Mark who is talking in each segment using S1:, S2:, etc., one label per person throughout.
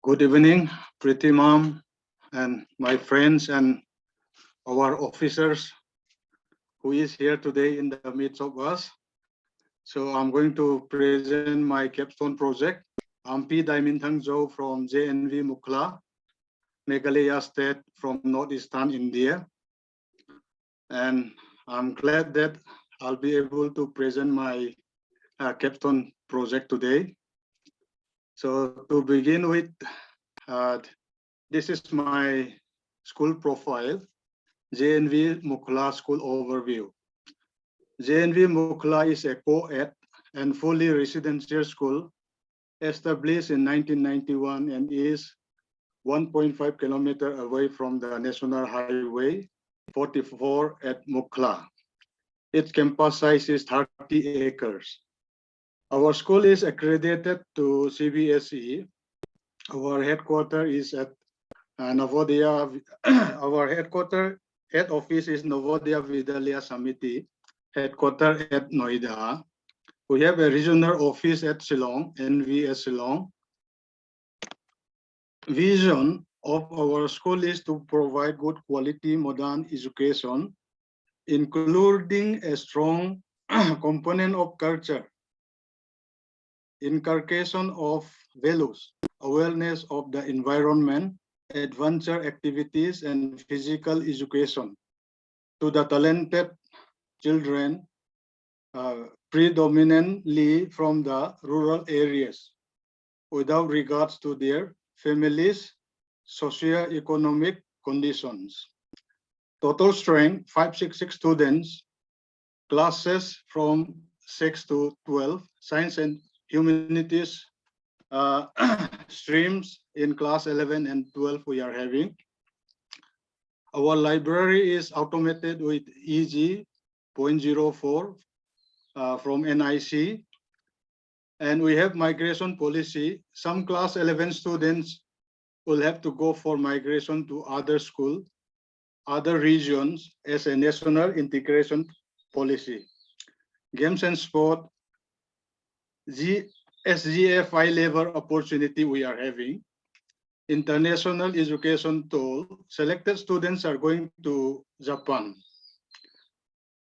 S1: Good evening, Pretty Mom, and my friends and our officers who is here today in the midst of us. So I'm going to present my capstone project. I'm P. Daimintang Jo from JNV Mukla, Meghalaya State from Northeastern India. And I'm glad that I'll be able to present my capstone project today. So to begin with, this is my school profile. JNV Mukla School Overview. JNV Mukla is a co-ed and fully residential school established in 1991 and is 1.5 kilometers away from the National Highway 44 at Mukla. Its campus size is 30 acres. Our school is accredited to CBSE. Our headquarters is at Navodaya. Our head office is Navodaya Vidyalaya Samiti, headquarters at Noida. We have a regional office at Shillong, NVS Shillong. Vision of our school is to provide good quality modern education, including a strong component of culture, inculcation of values, awareness of the environment, adventure activities, and physical education to the talented children, predominantly from the rural areas, without regards to their families' socio-economic conditions. Total strength, 566 students, classes from 6 to 12, science and humanities streams in class 11 and 12 we are having. Our library is automated with EG 0.04 from NIC. And we have migration policy. Some class 11 students will have to go for migration to other school, other regions as a national integration policy. Games and sport, SGF high level opportunity we are having. International education tool, selected students are going to Japan.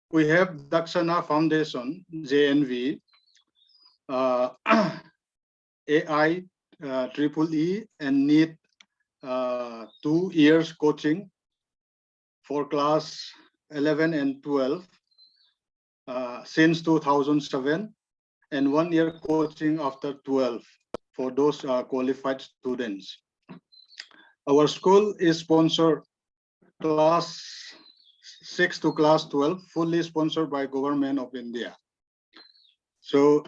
S1: We have Dakshana Foundation, JNV, AI, Triple E, and NEET 2 years coaching for class 11 and 12 since 2007, and 1 year coaching after 12 for those qualified students. Our school is sponsored class 6 to class 12, fully sponsored by Government of India. So,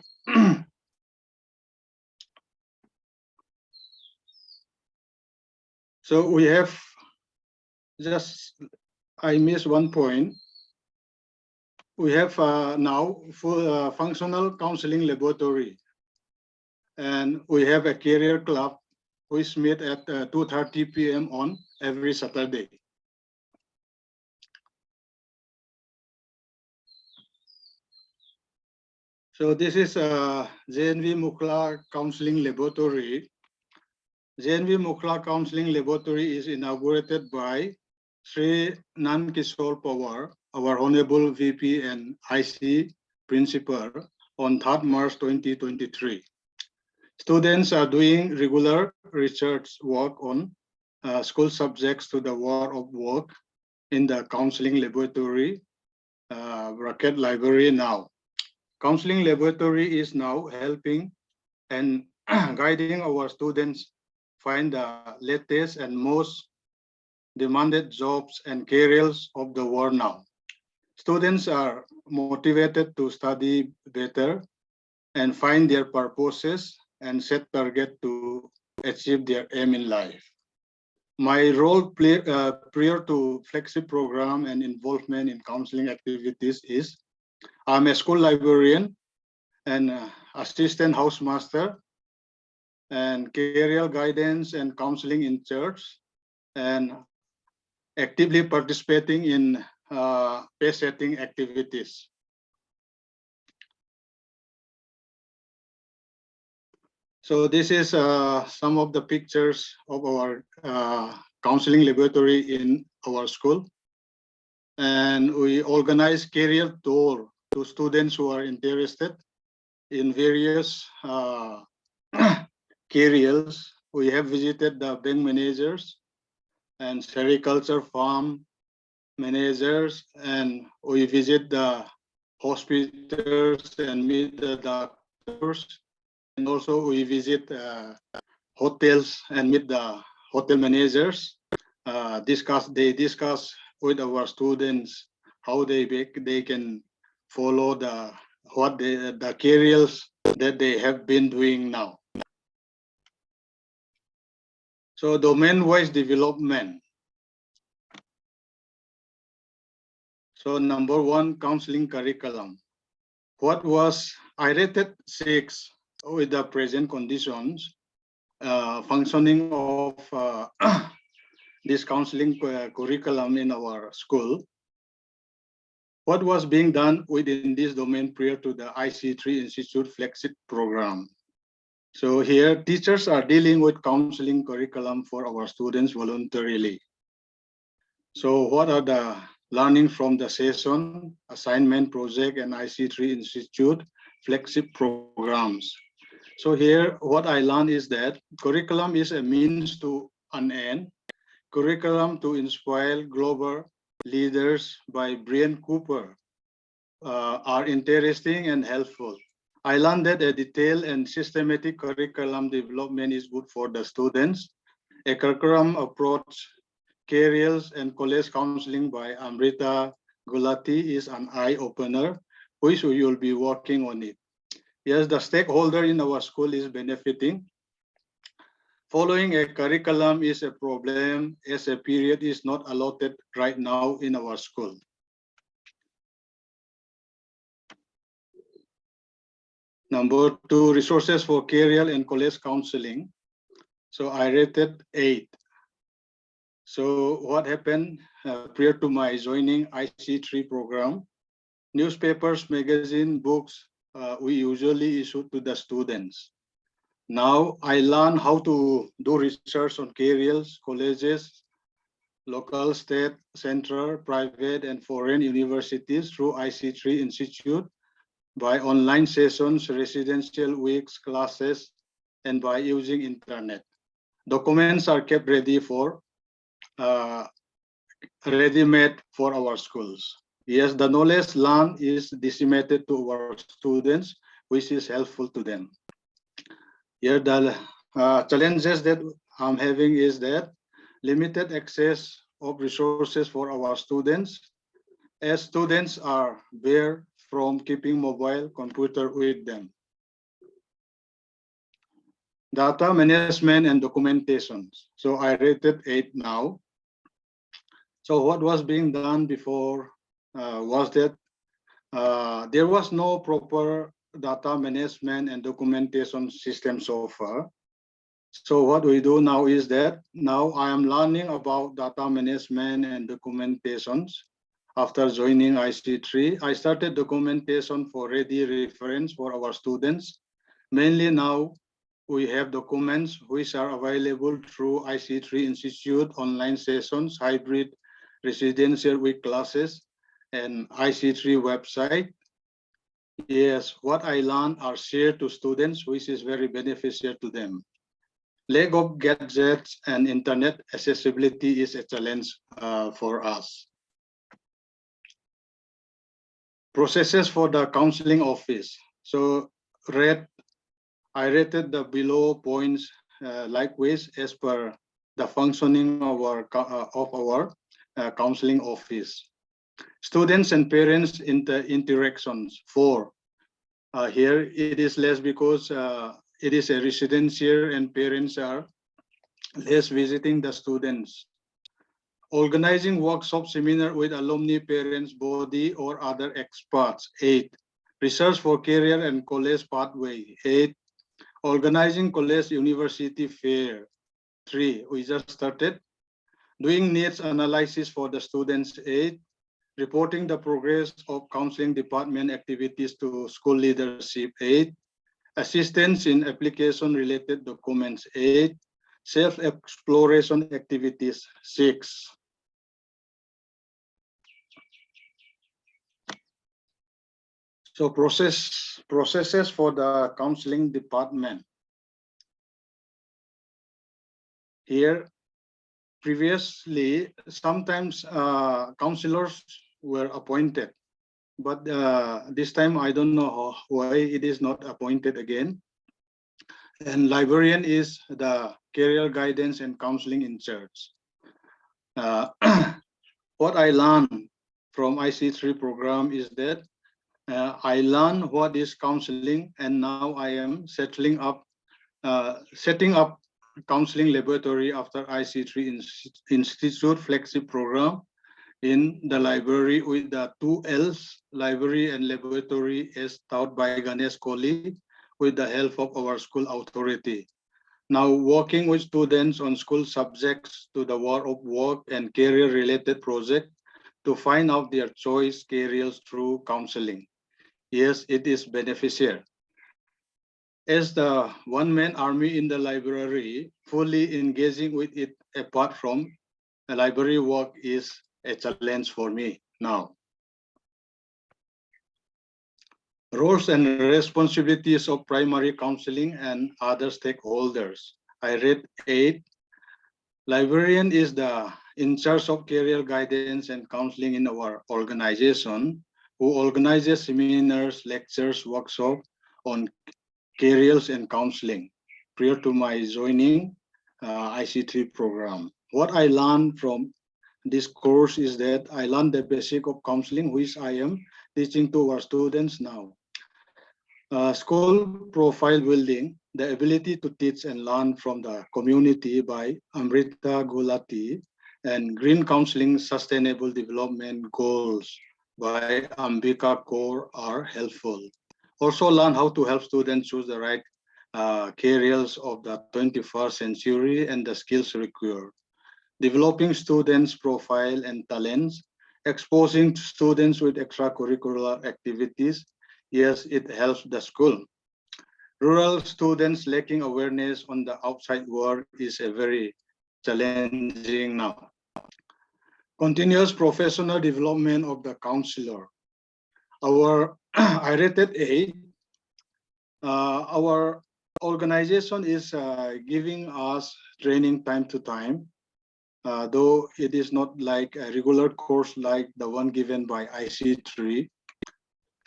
S1: so we have I missed one point. We have now full functional counseling laboratory, and we have a career club which meet at 2:30 p.m. on every Saturday. So this is JNV Mukla Counseling Laboratory. JNV Mukla Counseling Laboratory is inaugurated by Sri Nan Kishore Pawar, our Honorable VP and IC Principal, on 3rd March 2023. Students are doing regular research work on school subjects to the world of work in the counseling laboratory, bracket library now. Counseling laboratory is now helping and guiding our students find the latest and most demanded jobs and careers of the world now. Students are motivated to study better and find their purposes and set target to achieve their aim in life. My role prior to flagship program and involvement in counseling activities is I'm a school librarian and assistant housemaster and career guidance and counseling in church, and actively participating in pace setting activities. So this is some of the pictures of our counseling laboratory in our school. And we organize career tour to students who are interested in various careers. We have visited the bank managers and sericulture farm managers, and we visit the hospitals and meet the doctors, and also we visit hotels and meet the hotel managers. They discuss with our students how they can follow the careers that they have been doing now. So domain-wise development. So number one, counseling curriculum. I rated 6 with the present conditions, functioning of this counseling curriculum in our school. What was being done within this domain prior to the IC3 Institute flagship program? So here, teachers are dealing with counseling curriculum for our students voluntarily. So what are the learning from the session, assignment, project, and IC3 Institute flagship programs? So here, what I learned is that curriculum is a means to an end. Curriculum to Inspire Global Leaders by Brian Cooper are interesting and helpful. I learned that a detailed and systematic curriculum development is good for the students. A curriculum approach, careers and college counseling by Amrita Gulati is an eye-opener, which we will be working on it. Yes, the stakeholder in our school is benefiting. Following a curriculum is a problem as a period is not allotted right now in our school. Number two, resources for career and college counseling. So I rated 8. So what happened prior to my joining IC3 program? Newspapers, magazine, books, we usually issue to the students. Now I learn how to do research on careers, colleges, local, state, central, private, and foreign universities through IC3 Institute by online sessions, residential weeks, classes, and by using internet. Documents are kept ready for ready-made for our schools. Yes, the knowledge learned is disseminated to our students, which is helpful to them. Here, the challenges that I'm having is that limited access of resources for our students, as students are barred from keeping mobile computer with them. Data management and documentation. So I rated 8 now. So what was being done before was that there was no proper data management and documentation system so far. So what we do now is that now I am learning about data management and documentations. After joining IC3, I started documentation for ready reference for our students. Mainly now we have documents which are available through IC3 Institute online sessions, hybrid residential week classes, and IC3 website. Yes, what I learned are shared to students, which is very beneficial to them. Lack of gadgets and internet accessibility is a challenge for us. Processes for the counseling office. So I rated the below points likewise as per the functioning of our counseling office. Students and parents interactions. 4. Here it is less because it is a residential and parents are less visiting the students. Organizing workshop seminar with alumni, parents, body, or other experts. 8. Research for career and college pathway. 8. Organizing college university fair. 3. We just started. Doing needs analysis for the students. 8. Reporting the progress of counseling department activities to school leadership. 8. assistance in application-related documents 8, self-exploration activities 6. So processes for the counseling department. Here, previously, sometimes counselors were appointed, but this time I don't know why it is not appointed again. And librarian is the career guidance and counseling in charge. What I learned from IC3 program is that I learned what is counseling, and now I am setting up counseling laboratory after IC3 Institute flagship program in the library with the 2 L's, library and laboratory, as taught by Ganesh Kohli with the help of our school authority. Now working with students on school subjects to the world of work and career related project to find out their choice careers through counseling. Yes, it is beneficial. As the one-man army in the library, fully engaging with it apart from the library work is a challenge for me now. Roles and responsibilities of primary counseling and other stakeholders. I read 8. Librarian is the in charge of career guidance and counseling in our organization, who organizes seminars, lectures, workshops on careers and counseling prior to my joining IC3 program. What I learned from this course is that I learned the basic of counseling, which I am teaching to our students now. School profile building, the ability to teach and learn from the community by Amrita Gulati, and green counseling sustainable development goals by Ambika Kaur are helpful. Also learn how to help students choose the right careers of the 21st century and the skills required. Developing students' profile and talents, exposing students with extracurricular activities. Yes, it helps the school. Rural students lacking awareness on the outside world is a very challenging now. Continuous professional development of the counselor. Our I rated 8. Our organization is giving us training time to time, though it is not like a regular course like the one given by IC3.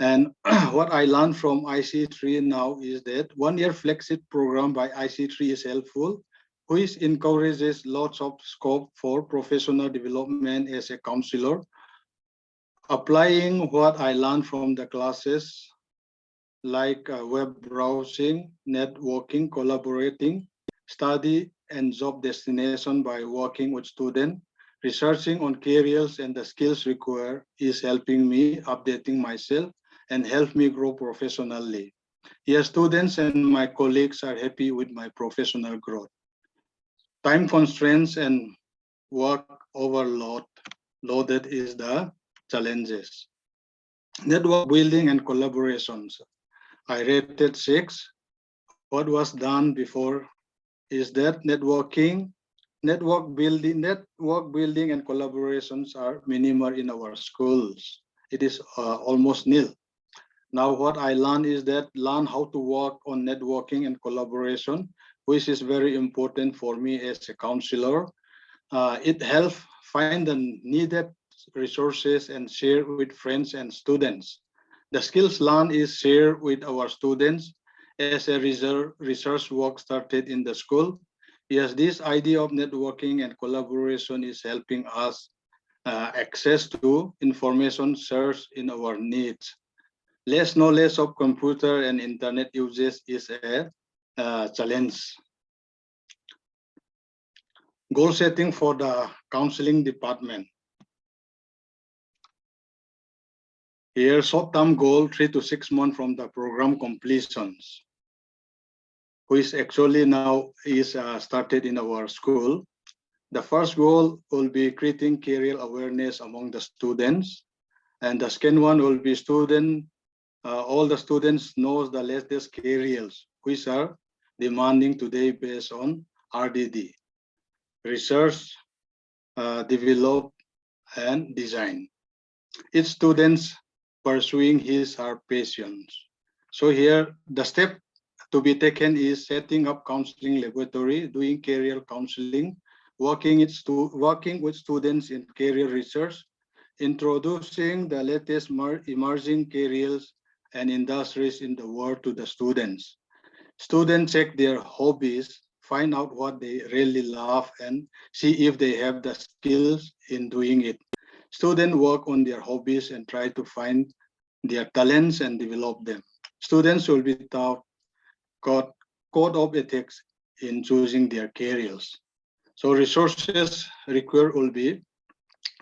S1: And what I learned from IC3 now is that 1-year flagship program by IC3 is helpful, which encourages lots of scope for professional development as a counselor. Applying what I learned from the classes like web browsing, networking, collaborating, study and job destination by working with students, researching on careers and the skills required is helping me updating myself and help me grow professionally. Yes, students and my colleagues are happy with my professional growth. Time constraints and work loaded is the challenges. Network building and collaborations. I rated 6. What was done before is that network building and collaborations are minimal in our schools. It is almost nil. Now what I learned is that learn how to work on networking and collaboration, which is very important for me as a counselor. It helps find the needed resources and share with friends and students. The skills learned is shared with our students as a research work started in the school. Yes, this idea of networking and collaboration is helping us access to information search in our needs. Less knowledge of computer and internet uses is a challenge. Goal setting for the counseling department. Here, short-term goal, 3 to 6 months from the program completions, which actually now is started in our school. The first goal will be creating career awareness among the students. And the second one will be student all the students knows the latest careers which are demanding today based on RDD, research, develop, and design. Each student's pursuing his or her passions. So here, the step to be taken is setting up counseling laboratory, doing career counseling, working with students in career research, introducing the latest emerging careers and industries in the world to the students. Students check their hobbies, find out what they really love, and see if they have the skills in doing it. Students work on their hobbies and try to find their talents and develop them. Students will be taught code of ethics in choosing their careers. So resources required will be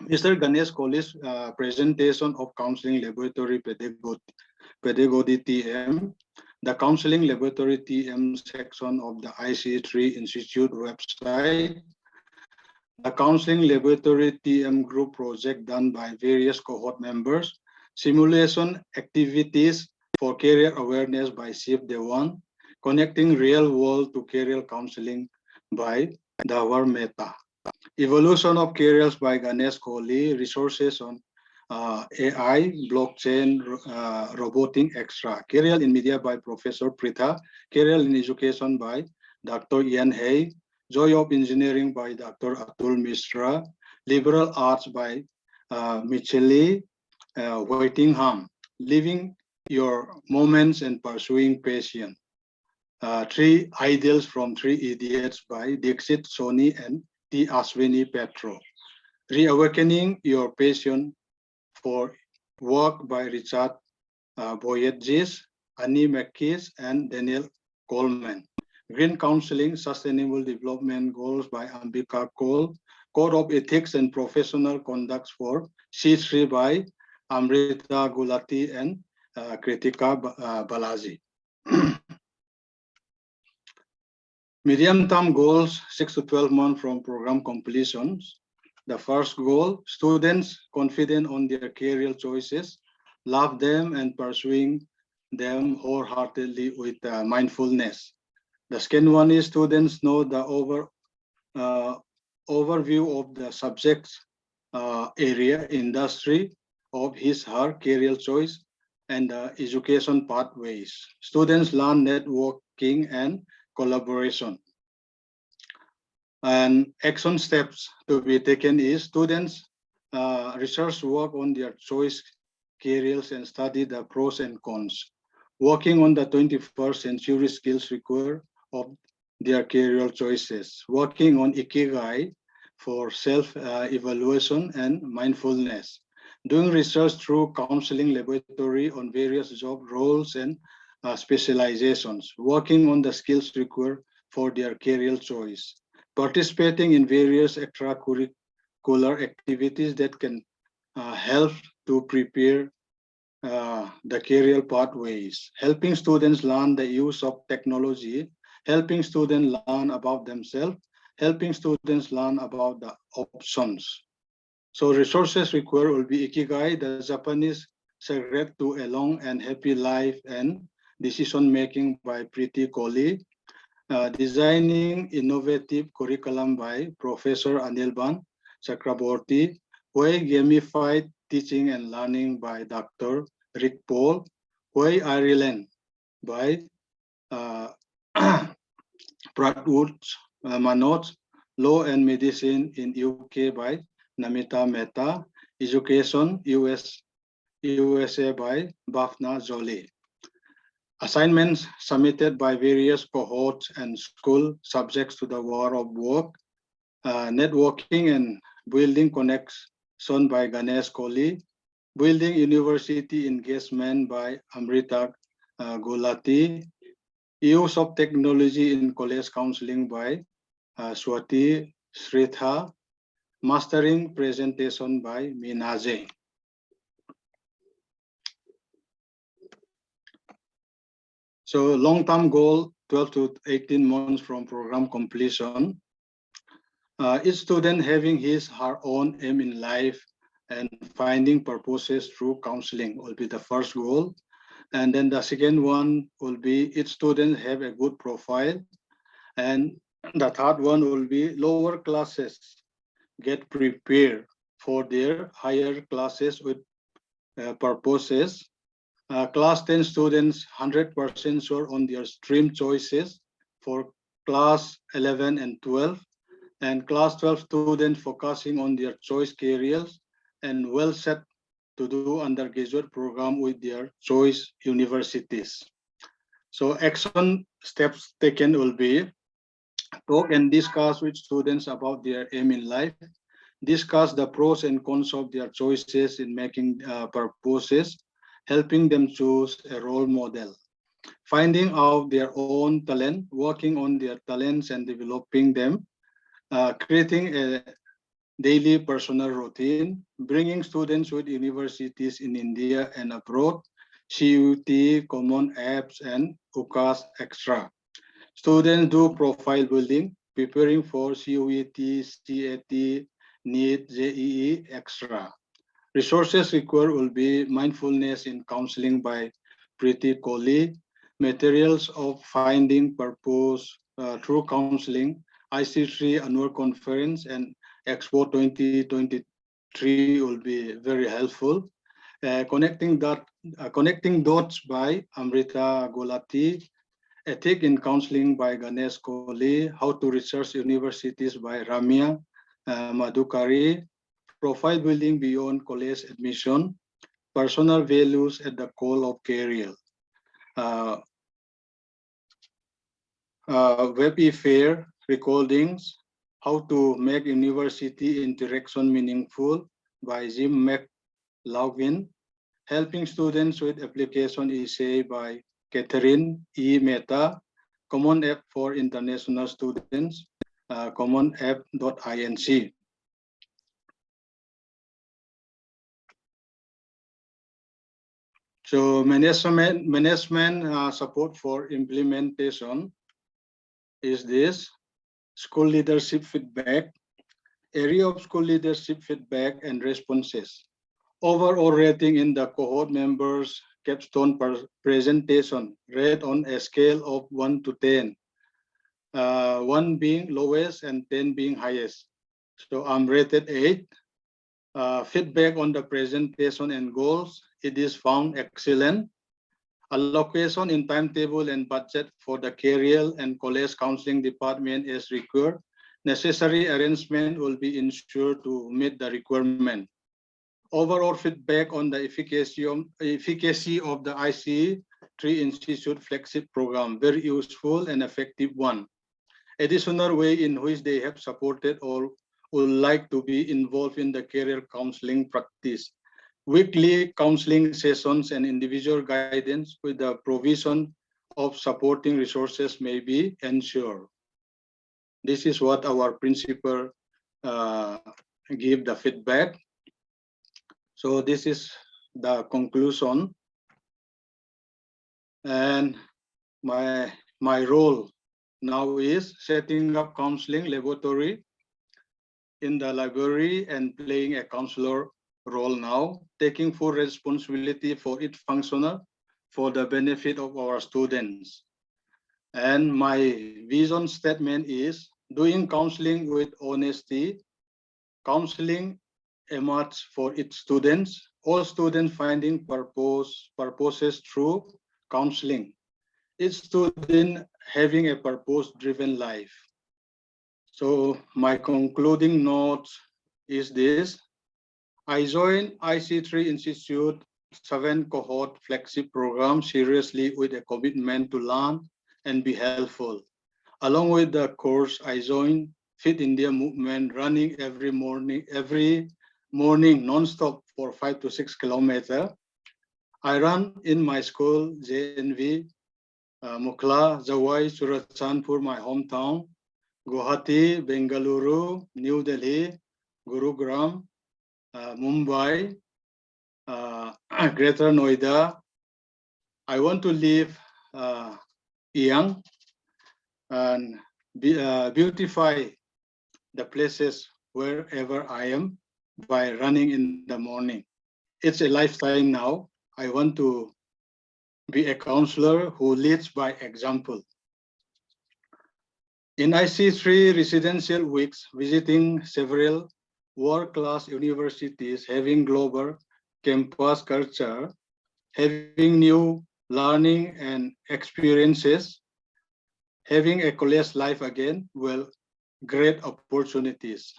S1: Mr. Ganesh Kohli's presentation of counseling laboratory pedagogy TM, the counseling laboratory TM section of the IC3 Institute website, the counseling laboratory TM group project done by various cohort members, simulation activities for career awareness by Shiv Dewan, connecting real world to career counseling by Dawar Mehta. Evolution of careers by Ganesh Kohli, resources on AI, blockchain, robotic, extra. Career in media by Professor Pritha. Career in education by Dr. Ian Hay. Joy of engineering by Dr. Atul Mishra. Liberal arts by Michele Whitingham. Living your moments and pursuing passion. Three Ideals from Three Idiots by Dixit Soni and T. Aswini Petro. Reawakening Your Passion for Work by Richard Boyetgis, Annie McKees, and Daniel Coleman. Green Counseling, Sustainable Development Goals by Ambika Cole. Code of Ethics and Professional Conducts for C3 by Amrita Gulati and Kritika Balaji. Medium-term goals, 6 to 12 months from program completions. The first goal, students confident on their career choices, love them and pursuing them wholeheartedly with mindfulness. The second one is students know the overview of the subject's area, industry of his, her career choice, and education pathways. Students learn networking and collaboration. And action steps to be taken is students research work on their choice careers and study the pros and cons. Working on the 21st century skills required of their career choices. Working on Ikigai for self-evaluation and mindfulness. Doing research through counseling laboratory on various job roles and specializations. Working on the skills required for their career choice. Participating in various extracurricular activities that can help to prepare the career pathways, helping students learn the use of technology, helping students learn about themselves, helping students learn about the options. So resources required will be Ikigai, the Japanese secret to a long and happy life, and decision making by Preeti Kohli. Designing innovative curriculum by Professor Anirban Chakraborty, Why Gamified Teaching and Learning by Dr. Rick Paul, Why Ireland by Pratwood Manoj, Law and Medicine in UK by Namita Mehta, Education USA by Bafna Jolie. Assignments submitted by various cohorts and school subjects to the war of work, networking and building connection by Ganesh Kohli, building university engagement by Amrita Gulati, use of technology in college counseling by Swati Sritha, mastering presentation by Minaze. So long-term goal, 12 to 18 months from program completion. Each student having his, her own aim in life and finding purposes through counseling will be the first goal. And then the second one will be each student have a good profile. And the third one will be lower classes get prepared for their higher classes with purposes. Class 10 students 100% sure on their stream choices for class 11 and 12, and class 12 students focusing on their choice careers and well set to do undergraduate program with their choice universities. So action steps taken will be talk and discuss with students about their aim in life, discuss the pros and cons of their choices in making purposes, helping them choose a role model, finding out their own talent, working on their talents and developing them, creating a daily personal routine, bringing students with universities in India and abroad, CUT, common apps, and UCAS extra. Students do profile building, preparing for CUET, CAT, NEET, JEE, extra. Resources required will be mindfulness in counseling by Preeti Kohli, materials of finding purpose through counseling, IC3 annual conference and Expo 2023 will be very helpful. Connecting dots by Amrita Golati, Ethic in Counseling by Ganesh Kohli, How to Research Universities by Ramya Madhukari, Profile Building Beyond College Admission, Personal Values at the Call of Career, uh, Web Fair Recordings, How to Make University Interaction Meaningful by Jim McLaughlin, Helping Students with Application Essay by Catherine E. Mehta, Common App for International Students, commonapp.inc. So management support for implementation is this: school leadership feedback, area of school leadership feedback and responses. Overall rating in the cohort members capstone presentation rate on a scale of 1 to 10, 1 being lowest and 10 being highest. So I'm rated 8. Feedback on the presentation and goals, it is found excellent. Allocation in timetable and budget for the career and college counseling department is required. Necessary arrangement will be ensured to meet the requirement. Overall feedback on the efficacy of the ICE3 Institute flagship program, very useful and effective one. Additional way in which they have supported or would like to be involved in the career counseling practice. Weekly counseling sessions and individual guidance with the provision of supporting resources may be ensured. This is what our principal uh, give the feedback. So this is the conclusion. And my role now is setting up counseling laboratory in the library and playing a counselor role now, taking full responsibility for its functional for the benefit of our students. And my vision statement is doing counseling with honesty, counseling emerges for its students, all students finding purposes through counseling, each student having a purpose-driven life. So my concluding notes is this: I joined IC3 Institute 7 cohort flagship program seriously with a commitment to learn and be helpful. Along with the course, I joined Fit India movement, running every morning non-stop for 5 to 6 kilometers. I run in my school, JNV, Mukla, Zawai, Surachandpur, my hometown, Guwahati, Bengaluru, New Delhi, Gurugram, Mumbai, Greater Noida. I want to live young and beautify the places wherever I am by running in the morning. It's a lifestyle now. I want to be a counselor who leads by example. In IC3 residential weeks, visiting several world-class universities, having global campus culture, having new learning and experiences, having a college life again, well, great opportunities.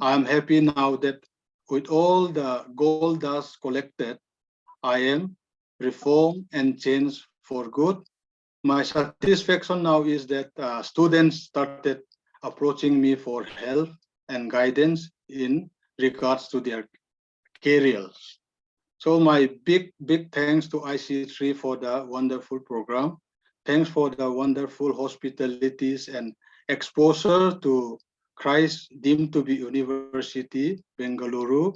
S1: I'm happy now that with all the gold dust collected, I am reformed and changed for good. My satisfaction now is that students started approaching me for help and guidance in regards to their careers. So my big thanks to IC3 for the wonderful program. Thanks for the wonderful hospitalities and exposure to Christ deemed to be University, Bengaluru,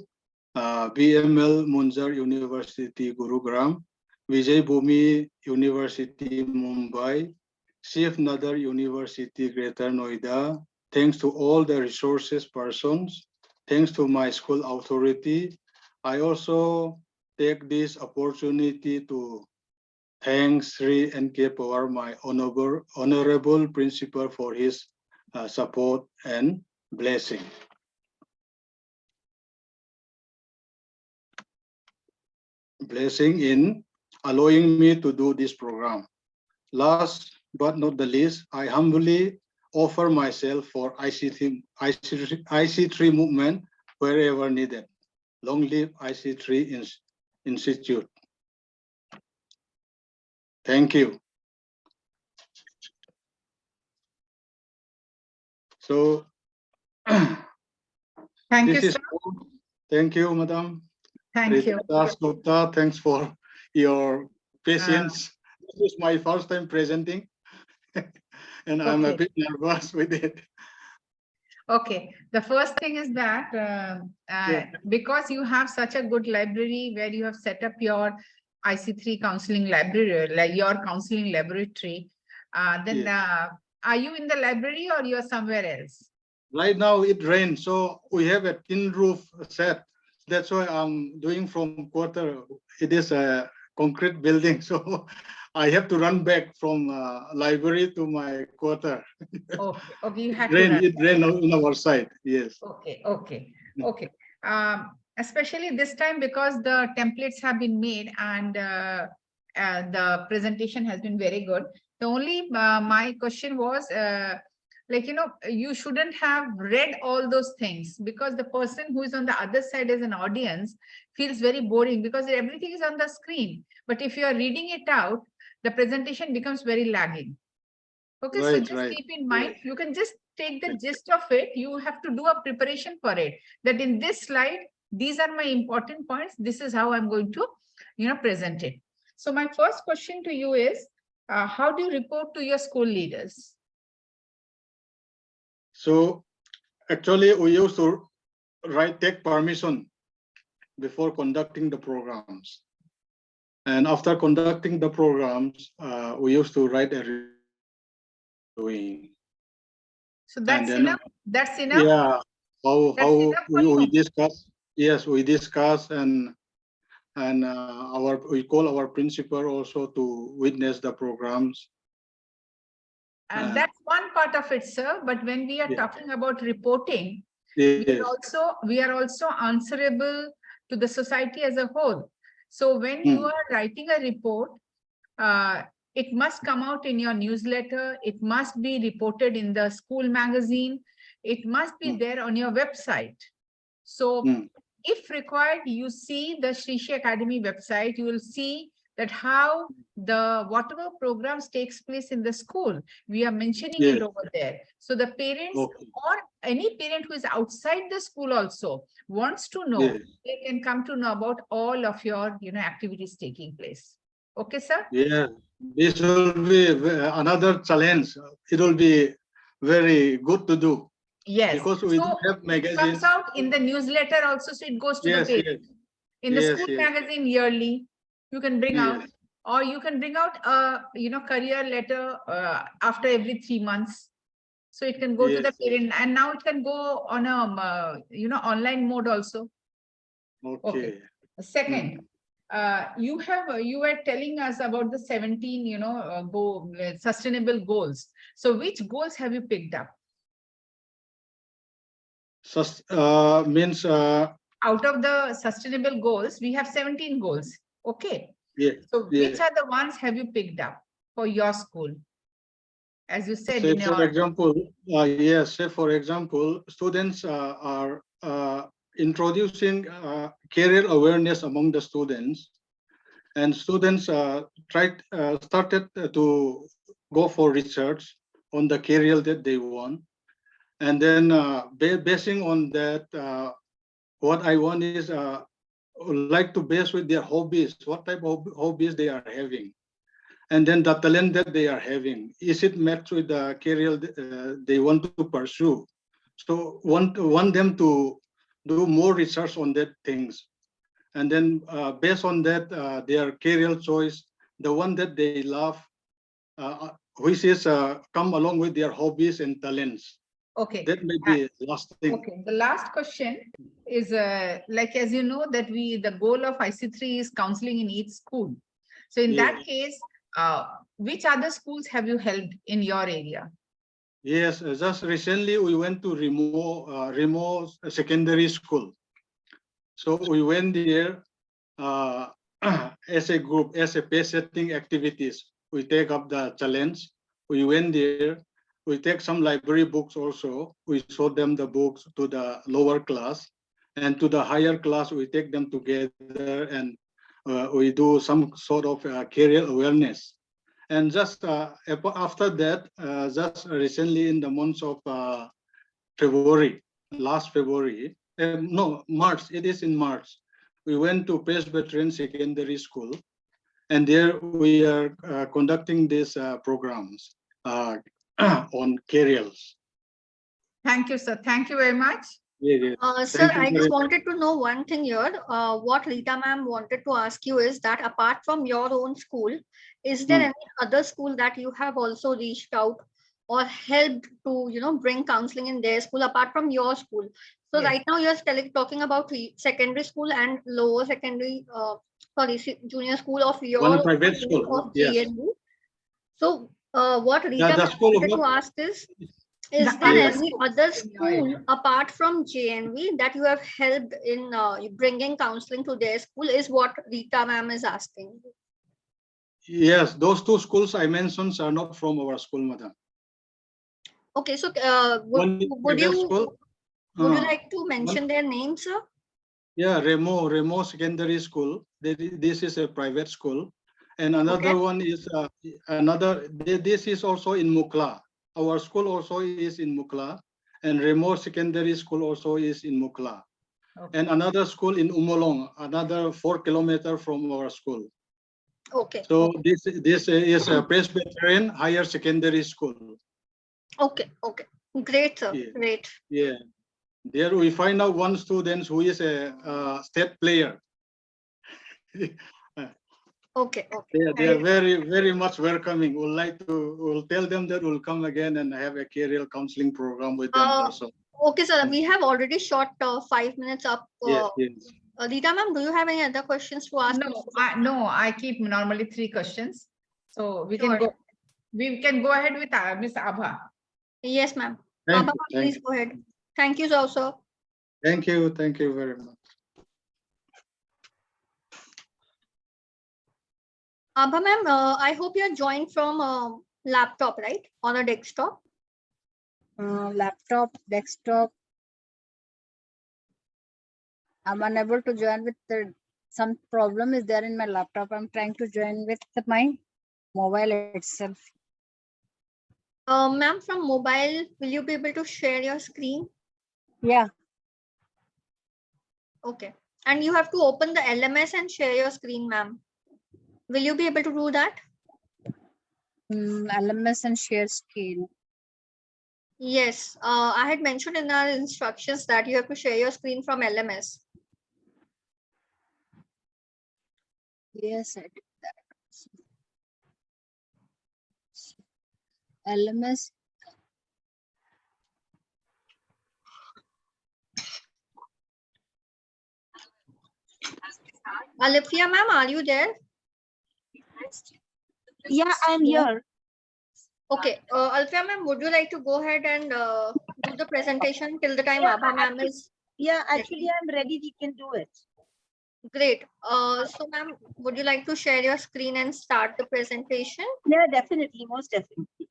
S1: BML Munzar University, Gurugram, Vijay Bhumi University, Mumbai, Shiv Nadar University, Greater Noida. Thanks to all the resources persons. Thanks to my school authority. I also take this opportunity to thank Sri N.K. Pawar, my honorable principal, for his support and blessing. Blessing in allowing me to do this program. Last but not the least, I humbly offer myself for IC3 movement wherever needed. Long live IC3 Institute. Thank you. So,
S2: thank you, sir.
S1: Thank you, Madam.
S2: Thank you.
S1: Gupta, thanks for your patience. This is my first time presenting, and I'm a bit nervous with it.
S2: Okay, the first thing is that because you have such a good library where you have set up your IC3 counseling library, like your counseling laboratory, then yes. Are you in the library or you're somewhere else?
S1: Right now it rains, so we have a tin roof set. That's why I'm doing from quarter. It is a concrete building, so I have to run back from library to my quarter.
S2: Okay, okay, you had to run.
S1: It rained on our side, yes.
S2: Okay, okay, okay. Especially this time because the templates have been made and the presentation has been very good. The only my question was like, you know, you shouldn't have read all those things because the person who is on the other side as an audience feels very boring because everything is on the screen. But if you are reading it out, the presentation becomes very lagging. Okay, right, so just keep in mind, you can just take the gist of it. You have to do a preparation for it. That in this slide, these are my important points. This is how I'm going to, you know, present it. So my first question to you is, how do you report to your school leaders?
S1: So actually, we used to take permission before conducting the programs. And after conducting the programs, we used to write a doing.
S2: So that's enough. That's enough.
S1: Yeah. How we discuss? Yes, we discuss and we call our principal also to witness the programs.
S2: And that's one part of it, sir. But when we are talking about reporting, we are also answerable to the society as a whole. So when you are writing a report, it must come out in your newsletter. It must be reported in the school magazine. It must be there on your website. So if required, you see the Shri Shri Academy website, you will see that how the whatever programs takes place in the school, we are mentioning it over there. So the parents or any parent who is outside the school also wants to know, they can come to know about all of your, you know, activities taking place. Okay, sir?
S1: Yeah, this will be another challenge. It will be very good to do.
S2: Yes.
S1: Because we don't have magazines.
S2: It comes out in the newsletter also, so it goes to the parents. In the school magazine yearly, you can bring out, or you can bring out a, you know, career letter after every 3 months. So it can go to the parent, and now it can go on a, you know, online mode also. Okay. Second, you were telling us about the 17, sustainable goals. So which goals have you picked up?
S1: Means
S2: out of the sustainable goals, we have 17 goals. Okay.
S1: yeah.
S2: So which are the ones have you picked up for your school? As you said,
S1: say for example, yes, say for example, students are introducing career awareness among the students, and students started to go for research on the career that they want, and then basing on that, what I want is like to base with their hobbies, what type of hobbies they are having, and then the talent that they are having, is it matched with the career they want to pursue. So want them to do more research on that things, and then based on that, their career choice, the one that they love, which is come along with their hobbies and talents.
S2: Okay.
S1: That may be last thing.
S2: Okay. The last question is like, as you know, that the goal of IC3 is counseling in each school. So in that case, which other schools have you helped in your area?
S1: Yes, just recently we went to Remo Secondary School. So we went there as a group, as a pace setting activities. We take up the challenge. We went there. We take some library books also. We show them the books to the lower class, and to the higher class, we take them together, and we do some sort of career awareness. And just after that, just recently in the month of February, last February, no, March, it is in March, we went to Presbyterian Secondary School, and there we are conducting these programs on careers.
S2: Thank you, sir. Thank you very much.
S3: Sir, I just wanted to know one thing here. What Rita ma'am wanted to ask you is that apart from your own school, is there any other school that you have also reached out or helped to, bring counseling in their school apart from your school? So right now you're talking about secondary school and lower secondary, junior school of your
S1: one private school
S3: of GNU. So what Rita ma'am wanted to ask is there any other school apart from JNV that you have helped in bringing counseling to their school, is what Rita ma'am is asking?
S1: Yes, those two schools I mentioned are not from our school, madam.
S3: Okay, so would you like to mention their names, sir?
S1: Yeah, Remo Secondary School. This is a private school, and another one is This is also in Mukla. Our school also is in Mukla, and Remo Secondary School also is in Mukla. Okay. And another school in Umolong, another 4 kilometers from our school.
S3: Okay.
S1: So this is a Presbyterian Higher Secondary School.
S3: Okay, okay. Great, sir. Yeah. Great.
S1: Yeah. There we find out one student who is a state player.
S3: Okay, okay.
S1: They are very much welcoming. We'll tell them that we'll come again and have a career counseling program with them also.
S3: Okay, sir. We have already shot 5 minutes up.
S1: Yes.
S3: Rita ma'am, do you have any other questions to ask?
S2: No, I keep normally 3 questions. So we can go. We can go ahead with Miss Abha.
S3: Yes, ma'am. Abha, please go ahead. Thank you, sir.
S1: Thank you very much.
S3: Abha ma'am, I hope you are joined from a laptop, right? On a desktop?
S4: Laptop, desktop. I'm unable to join with some problem is there in my laptop. I'm trying to join with my mobile itself.
S3: Ma'am, from mobile, will you be able to share your screen?
S4: Yeah.
S3: Okay. And you have to open the LMS and share your screen, ma'am. Will you be able to do that?
S4: LMS and share screen.
S3: Yes. I had mentioned in our instructions that you have to share your screen from LMS.
S4: Yes, I did that. LMS.
S3: Alifia ma'am, are you there?
S5: Yeah, I'm here.
S3: Okay, Alifia ma'am, would you like to go ahead and do the presentation till the time Abha ma'am is?
S5: Yeah, actually, I'm ready. We can do it.
S3: Great. So ma'am, would you like to share your screen and start the presentation?
S5: Yeah, definitely, most definitely.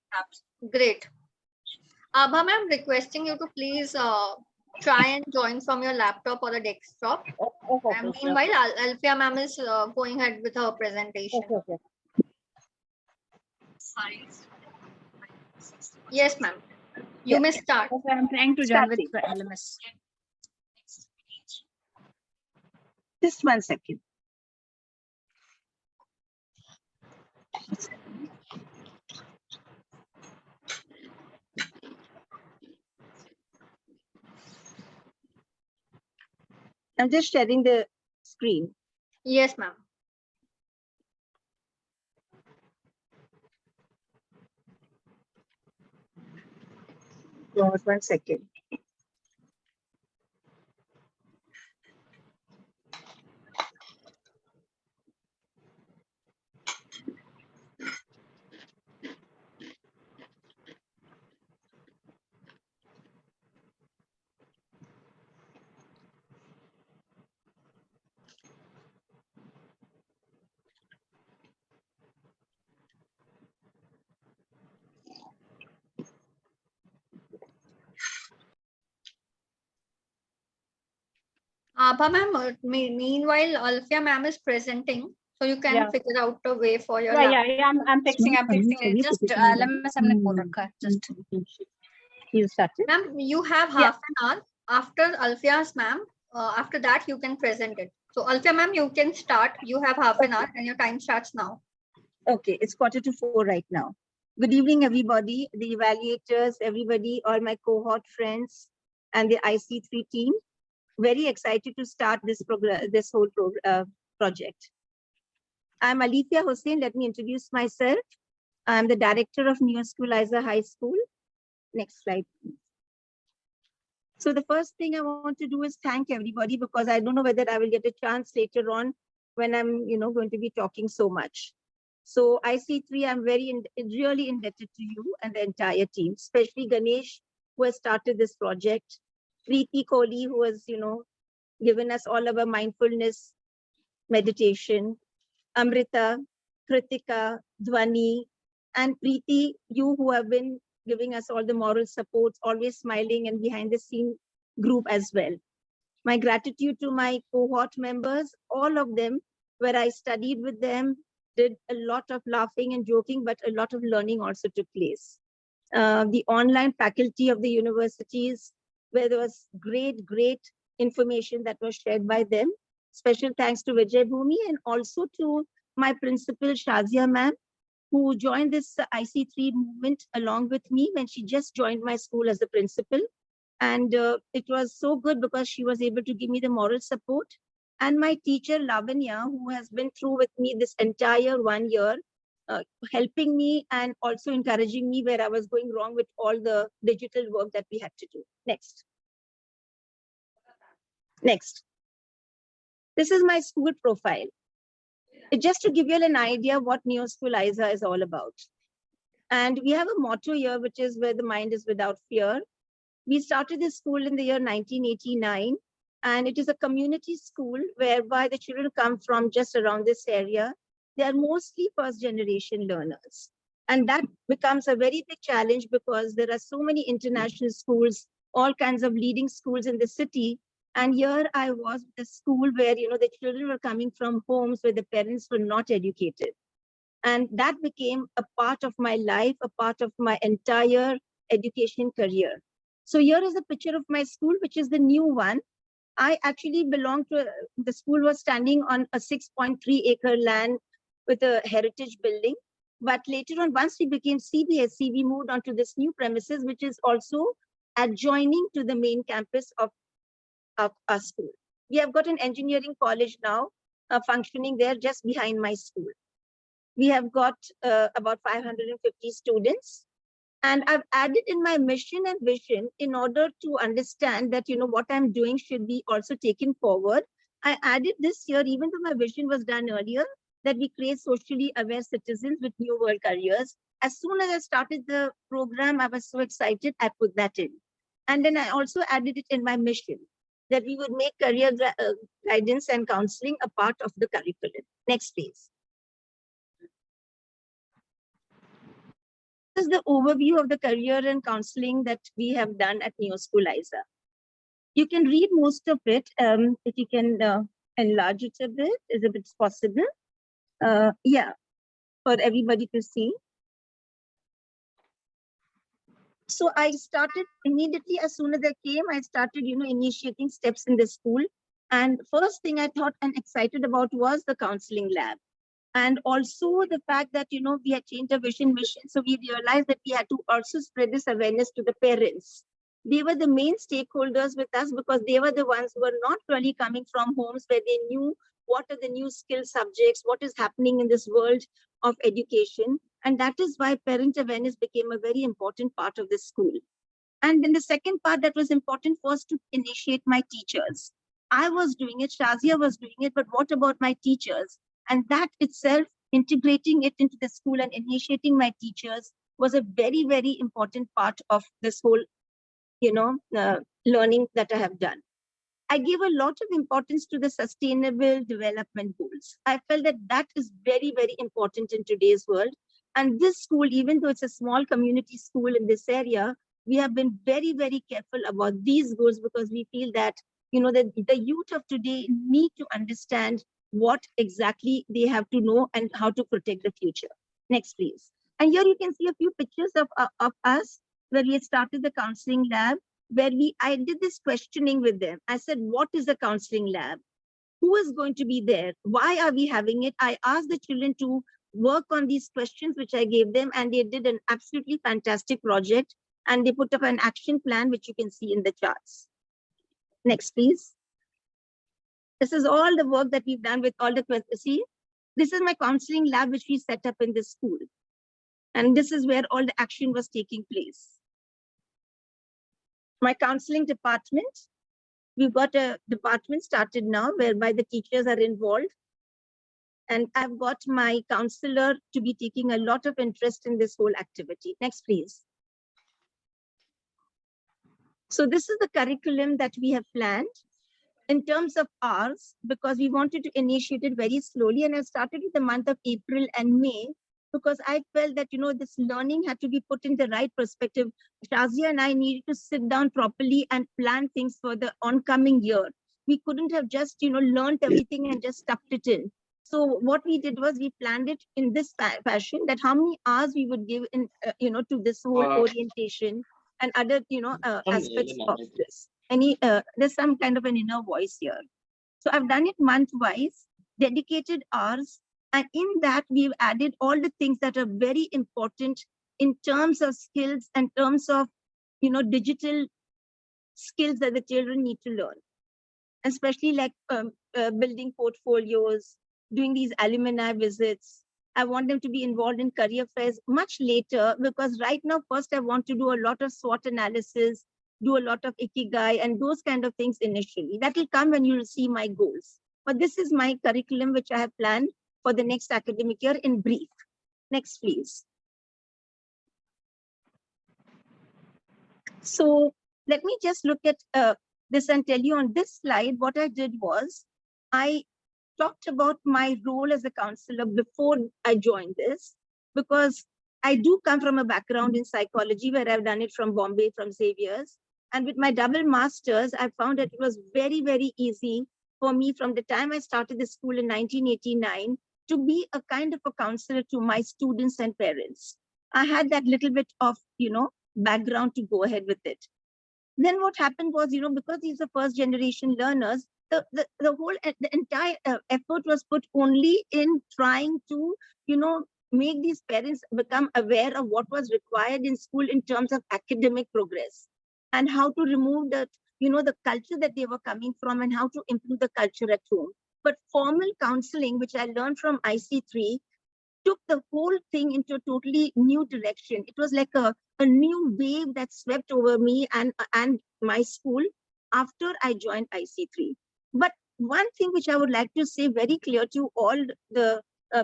S3: Great. Abha ma'am, requesting you to please try and join from your laptop or a desktop. And meanwhile, Alfia ma'am is going ahead with her presentation.
S5: Okay.
S3: Yes, ma'am. You may start.
S4: Okay, I'm trying to join with
S5: Starting.
S4: the LMS.
S5: Just 1 second. I'm just sharing the screen.
S3: Yes, ma'am.
S5: Just 1 second.
S3: Abha ma'am, meanwhile, Alfia ma'am is presenting. So you can figure out a way for your laptop.
S4: Yeah, I'm fixing it. Just LMS हमने खोल रखा है. Just.
S5: You started?
S3: Ma'am, you have half an hour after Alfia's ma'am. After that, you can present it. So Alfia ma'am, you can start. You have half an hour and your time starts now.
S5: Okay, it's 3:45 right now. Good evening, everybody, the evaluators, everybody, all my cohort friends, and the IC3 team. Very excited to start this whole project. I'm Alithia Hussain. Let me introduce myself. I'm the director of New School Liza High School. Next slide, please. So the first thing I want to do is thank everybody, because I don't know whether I will get a chance later on when I'm, going to be talking so much. So IC3, I'm really indebted to you and the entire team, especially Ganesh, who has started this project, Preeti Kohli, who has, given us all of our mindfulness meditation, Amrita, Kritika, Dhwani, and Preeti, you who have been giving us all the moral supports, always smiling, and behind the scene group as well. My gratitude to my cohort members, all of them, where I studied with them, did a lot of laughing and joking, but a lot of learning also took place. The online faculty of the universities, where there was great information that was shared by them. Special thanks to Vijay Bhumi, and also to my principal, Shazia ma'am, who joined this IC3 movement along with me when she just joined my school as the principal. And it was so good because she was able to give me the moral support. And my teacher, Lavanya, who has been through with me this entire 1 year, helping me and also encouraging me where I was going wrong with all the digital work that we had to do. Next. This is my school profile. Just to give you an idea what Neo School Liza is all about. And we have a motto here, which is where the mind is without fear. We started this school in the year 1989, and it is a community school whereby the children come from just around this area. They are mostly first generation learners. And that becomes a very big challenge because there are so many international schools, all kinds of leading schools in the city. And here I was with a school where, the children were coming from homes where the parents were not educated. And that became a part of my life, a part of my entire education career. So here is a picture of my school, which is the new one. I actually belong to, the school was standing on a 6.3 acre land with a heritage building. But later on, once we became CBSE, we moved on to this new premises, which is also adjoining to the main campus of our school. We have got an engineering college now functioning there just behind my school. We have got about 550 students. And I've added in my mission and vision in order to understand that, what I'm doing should be also taken forward. I added this year, even though my vision was done earlier, that we create socially aware citizens with new world careers. As soon as I started the program, I was so excited, I put that in. And then I also added it in my mission, that we would make career guidance and counseling a part of the curriculum. Next, please. This is the overview of the career and counseling that we have done at Neo School ISA. You can read most of it. If you can enlarge it a bit, if it's possible. Yeah, for everybody to see. So I started immediately as soon as I came, I started, initiating steps in the school. And first thing I thought and excited about was the counseling lab. And also the fact that, we had changed our vision mission. So we realized that we had to also spread this awareness to the parents. They were the main stakeholders with us because they were the ones who were not really coming from homes where they knew what are the new skill subjects, what is happening in this world of education. And that is why parent awareness became a very important part of the school. And then the second part that was important was to initiate my teachers. I was doing it, Shazia was doing it, but what about my teachers? And that itself, integrating it into the school and initiating my teachers was a very, very important part of this whole, learning that I have done. I gave a lot of importance to the sustainable development goals. I felt that that is very, very important in today's world. And this school, even though it's a small community school in this area, we have been very, very careful about these goals because we feel that, that the youth of today need to understand what exactly they have to know and how to protect the future. Next, please. And here you can see a few pictures of us where we had started the counseling lab, where I did this questioning with them. I said, what is a counseling lab? Who is going to be there? Why are we having it? I asked the children to work on these questions, which I gave them, and they did an absolutely fantastic project. And they put up an action plan, which you can see in the charts. Next, please. This is all the work that we've done with all the questions. See, this is my counseling lab, which we set up in this school. And this is where all the action was taking place. My counseling department, we've got a department started now whereby the teachers are involved. And I've got my counselor to be taking a lot of interest in this whole activity. Next, please. So this is the curriculum that we have planned in terms of hours, because we wanted to initiate it very slowly. And I started in the month of April and May, because I felt that, this learning had to be put in the right perspective. Shazia and I needed to sit down properly and plan things for the oncoming year. We couldn't have just, learned everything and just stuffed it in. So what we did was we planned it in this fashion, that how many hours we would give in, to this whole orientation and other, aspects of this. There's some kind of an inner voice here. So I've done it month-wise, dedicated hours. And in that, we've added all the things that are very important in terms of skills and terms of, digital skills that the children need to learn, especially like building portfolios, doing these alumni visits. I want them to be involved in career fairs much later, because right now, first, I want to do a lot of SWOT analysis, do a lot of Ikigai and those kind of things initially. That will come when you will see my goals. But this is my curriculum, which I have planned for the next academic year in brief. Next, please. So let me just look at this and tell you on this slide, what I did was I talked about my role as a counselor before I joined this, because I do come from a background in psychology where I've done it from Bombay, from Xavier's. And with my double masters, I found that it was very, very easy for me from the time I started the school in 1989 to be a kind of a counselor to my students and parents. I had that little bit of, background to go ahead with it. Then what happened was, because these are first generation learners, the entire effort was put only in trying to, make these parents become aware of what was required in school in terms of academic progress and how to remove the, the culture that they were coming from and how to improve the culture at home. But formal counseling, which I learned from IC3, took the whole thing into a totally new direction. It was like a new wave that swept over me and my school after I joined IC3. But one thing which I would like to say very clear to all the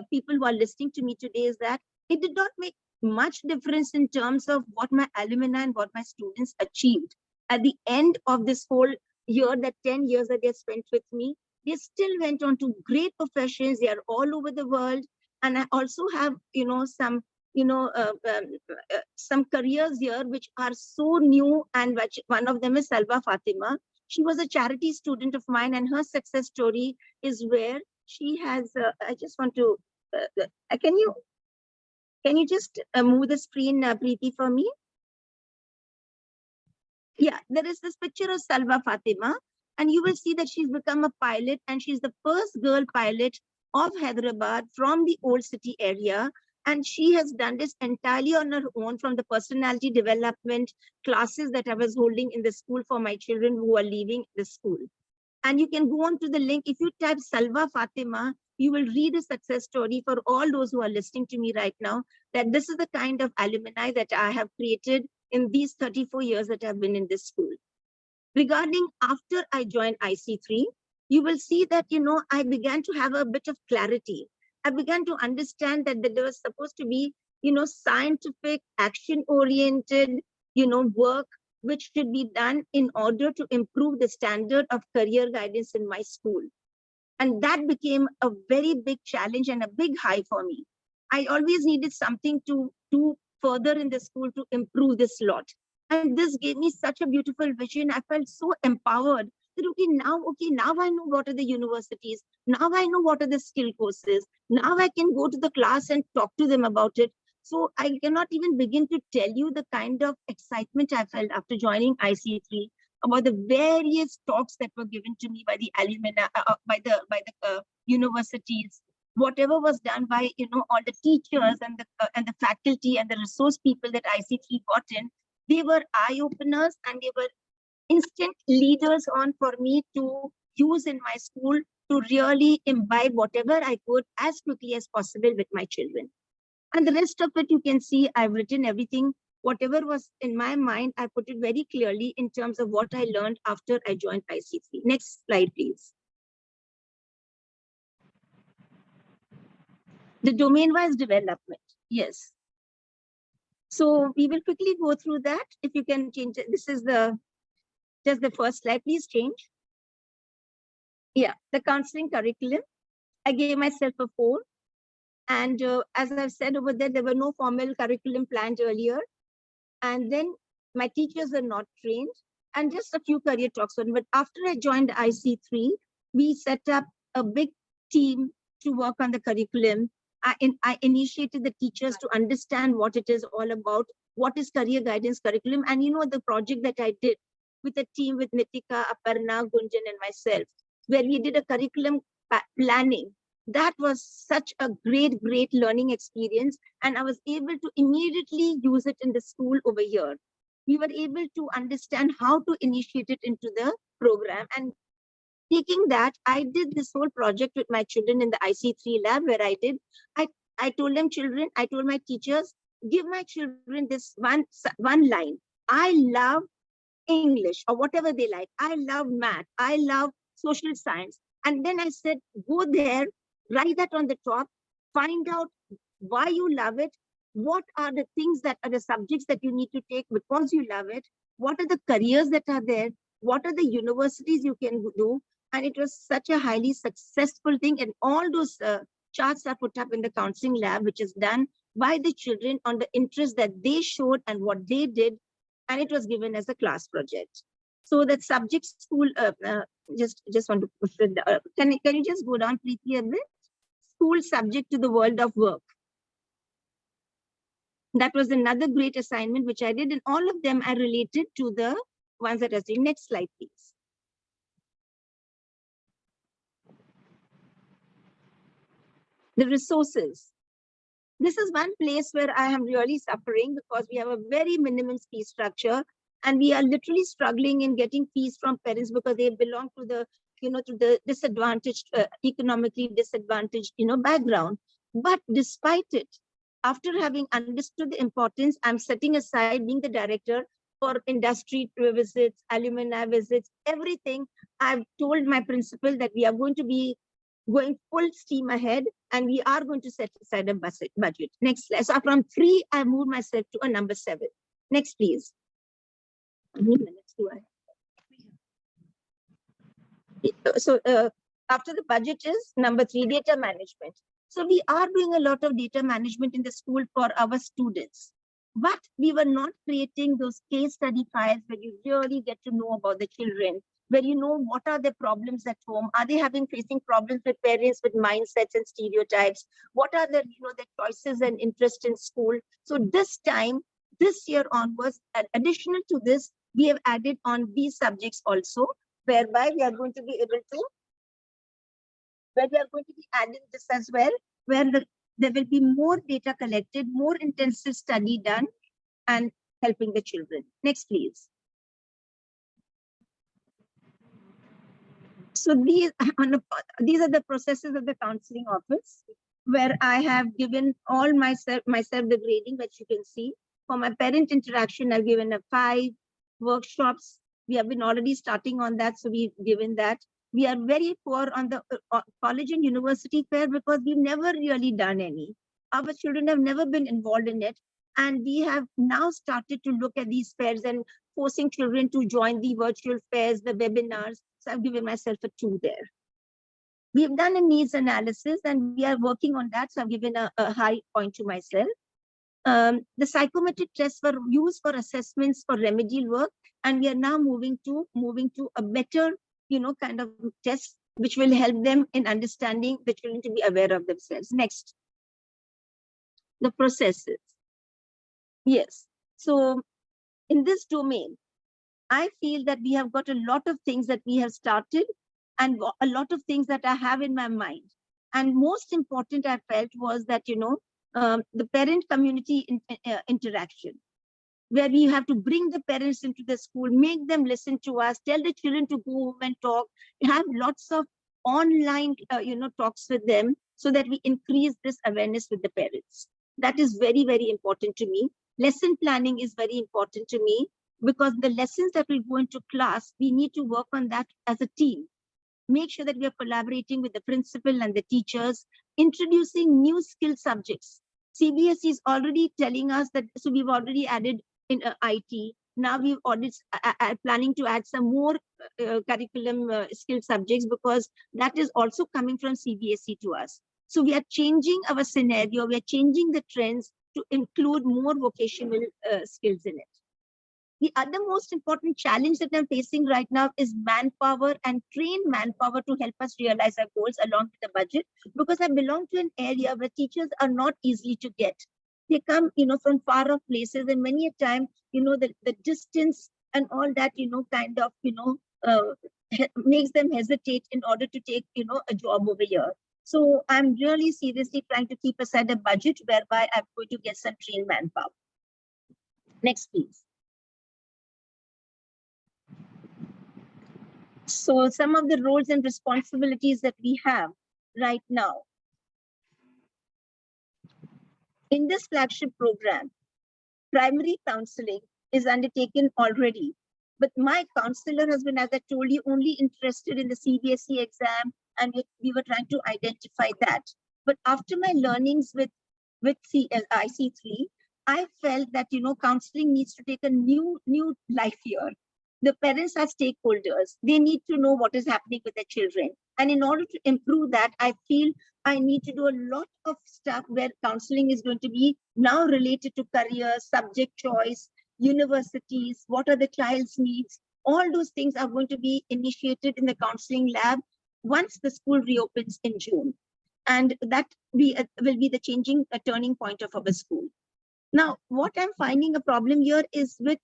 S5: people who are listening to me today is that it did not make much difference in terms of what my alumni and what my students achieved. At the end of this whole year, that 10 years that they spent with me, they still went on to great professions. They are all over the world. And I also have, some careers here which are so new, and which one of them is Salva Fatima. She was a charity student of mine, and her success story is where she has, I just want to, can you just move the screen, Preeti, for me? Yeah, there is this picture of Salva Fatima, and you will see that she's become a pilot, and she's the first girl pilot of Hyderabad from the old city area. And she has done this entirely on her own from the personality development classes that I was holding in the school for my children who are leaving the school. And you can go on to the link. If you type Salva Fatima, you will read a success story for all those who are listening to me right now, that this is the kind of alumni that I have created in these 34 years that I've been in this school. Regarding after I joined IC3, you will see that, I began to have a bit of clarity. I began to understand that there was supposed to be, scientific, action-oriented, work which should be done in order to improve the standard of career guidance in my school. And that became a very big challenge and a big high for me. I always needed something to do further in the school to improve this lot. And this gave me such a beautiful vision. I felt so empowered that, now I know what are the universities. Now I know what are the skill courses. Now I can go to the class and talk to them about it. So I cannot even begin to tell you the kind of excitement I felt after joining IC3 about the various talks that were given to me by the alumni, by the universities, whatever was done by all the teachers and the faculty and the resource people that IC3 got in. They were eye openers, and they were instant leaders on for me to use in my school to really imbibe whatever I could as quickly as possible with my children. And the rest of it, you can see I've written everything. Whatever was in my mind, I put it very clearly in terms of what I learned after I joined IC3. Next slide, please. The domain-wise development. Yes. So we will quickly go through that. If you can change it. This is just the first slide. Please change. Yeah, the counseling curriculum. I gave myself a 4. And as I've said over there were no formal curriculum planned earlier. And then my teachers were not trained, and just a few career talks. But after I joined IC3, we set up a big team to work on the curriculum. I initiated the teachers to understand what it is all about, what is career guidance curriculum. And the project that I did with a team with Nitika, Aparna, Gunjan, and myself, where we did a curriculum planning. That was such a great learning experience. And I was able to immediately use it in the school over here. We were able to understand how to initiate it into the program. And taking that, I did this whole project with my children in the IC3 lab, where I told them, I told my teachers, give my children this one line. I love English, or whatever they like. I love math. I love social science. And then I said, go there, write that on the top, find out why you love it. What are the things that are the subjects that you need to take because you love it? What are the careers that are there? What are the universities you can do? And it was such a highly successful thing. And all those charts are put up in the counseling lab, which is done by the children on the interest that they showed and what they did. And it was given as a class project. So that subject school, just want to push it. Can you just go down, Preeti, a bit? School subject to the world of work. That was another great assignment which I did, and all of them are related to the ones that I was doing. Next slide, please. The resources. This is one place where I am really suffering because we have a very minimum fee structure, and we are literally struggling in getting fees from parents because they belong to the, to the disadvantaged, economically disadvantaged, background. But despite it, after having understood the importance, I'm setting aside being the director for industry visits, alumni visits, everything. I've told my principal that we are going to be going full steam ahead and we are going to set aside a budget. Next slide. So from 3, I moved myself to a number 7. Next, please. How many minutes do I have? So after the budget is number 3, data management. So we are doing a lot of data management in the school for our students, but we were not creating those case study files where you really get to know about the children, where you know what are the problems at home. Are they facing problems with parents with mindsets and stereotypes? What are the their choices and interest in school? So this year onwards, additional to this, we have added on these subjects also, whereby we are going to be able to, where we are going to be adding this as well, where there will be more data collected, more intensive study done, and helping the children. Next, please. So these are the processes of the counseling office, where I have given all myself the grading, which you can see. For my parent interaction, I've given 5 workshops. We have been already starting on that, so we've given that. We are very poor on the college and university fair because we've never really done any. Our children have never been involved in it. And we have now started to look at these fairs and forcing children to join the virtual fairs, the webinars. So I've given myself a 2 there. We've done a needs analysis and we are working on that. So I've given a high point to myself. The psychometric tests were used for assessments for remedial work. And we are now moving to a better kind of test, which will help them in understanding the children to be aware of themselves. Next, the processes. Yes, so in this domain, I feel that we have got a lot of things that we have started and a lot of things that I have in my mind. And most important I felt was that, the parent community interaction, where we have to bring the parents into the school, make them listen to us, tell the children to go home and talk, have lots of online, talks with them so that we increase this awareness with the parents. That is very, very important to me. Lesson planning is very important to me because the lessons that will go into class, we need to work on that as a team. Make sure that we are collaborating with the principal and the teachers, introducing new skill subjects. CBSE is already telling us that, so we've already added in IT. Now we've already planning to add some more curriculum skill subjects because that is also coming from CBSE to us. So we are changing our scenario. We are changing the trends to include more vocational skills in it. The other most important challenge that I'm facing right now is manpower and trained manpower to help us realize our goals along with the budget, because I belong to an area where teachers are not easy to get. They come, from far off places, and many a time, the distance and all that, kind of, makes them hesitate in order to take, a job over here. So I'm really seriously trying to keep aside a budget whereby I'm going to get some trained manpower. Next, please. So some of the roles and responsibilities that we have right now. In this flagship program, primary counseling is undertaken already, but my counselor has been, as I told you, only interested in the CBSE exam, and we were trying to identify that. But after my learnings with IC3, I felt that, counseling needs to take a new life here. The parents are stakeholders. They need to know what is happening with their children. And in order to improve that, I feel I need to do a lot of stuff where counseling is going to be now related to career, subject choice, universities, what are the child's needs. All those things are going to be initiated in the counseling lab once the school reopens in June. And that will be the turning point of our school. Now, what I'm finding a problem here is with,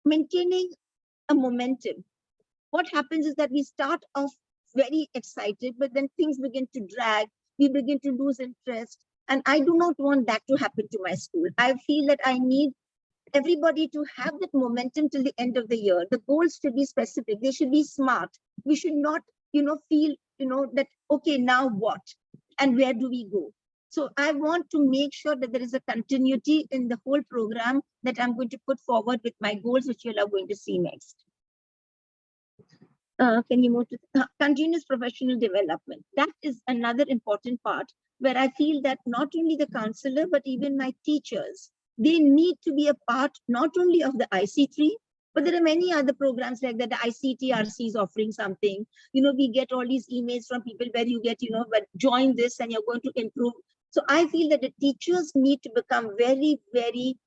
S5: maintaining a momentum. What happens is that we start off very excited, but then things begin to drag, we begin to lose interest. And I do not want that to happen to my school. I feel that I need everybody to have that momentum till the end of the year. The goals should be specific, they should be smart. We should not, feel, that, okay, now what? And where do we go? So I want to make sure that there is a continuity in the whole program that I'm going to put forward with my goals, which you are going to see next. Can you move to continuous professional development? That is another important part where I feel that not only the counselor, but even my teachers, they need to be a part not only of the IC3, but there are many other programs like that. The ICTRC is offering something. You know, we get all these emails from people where you get, you know, but join this and you're going to improve. So I feel that the teachers need to become very, very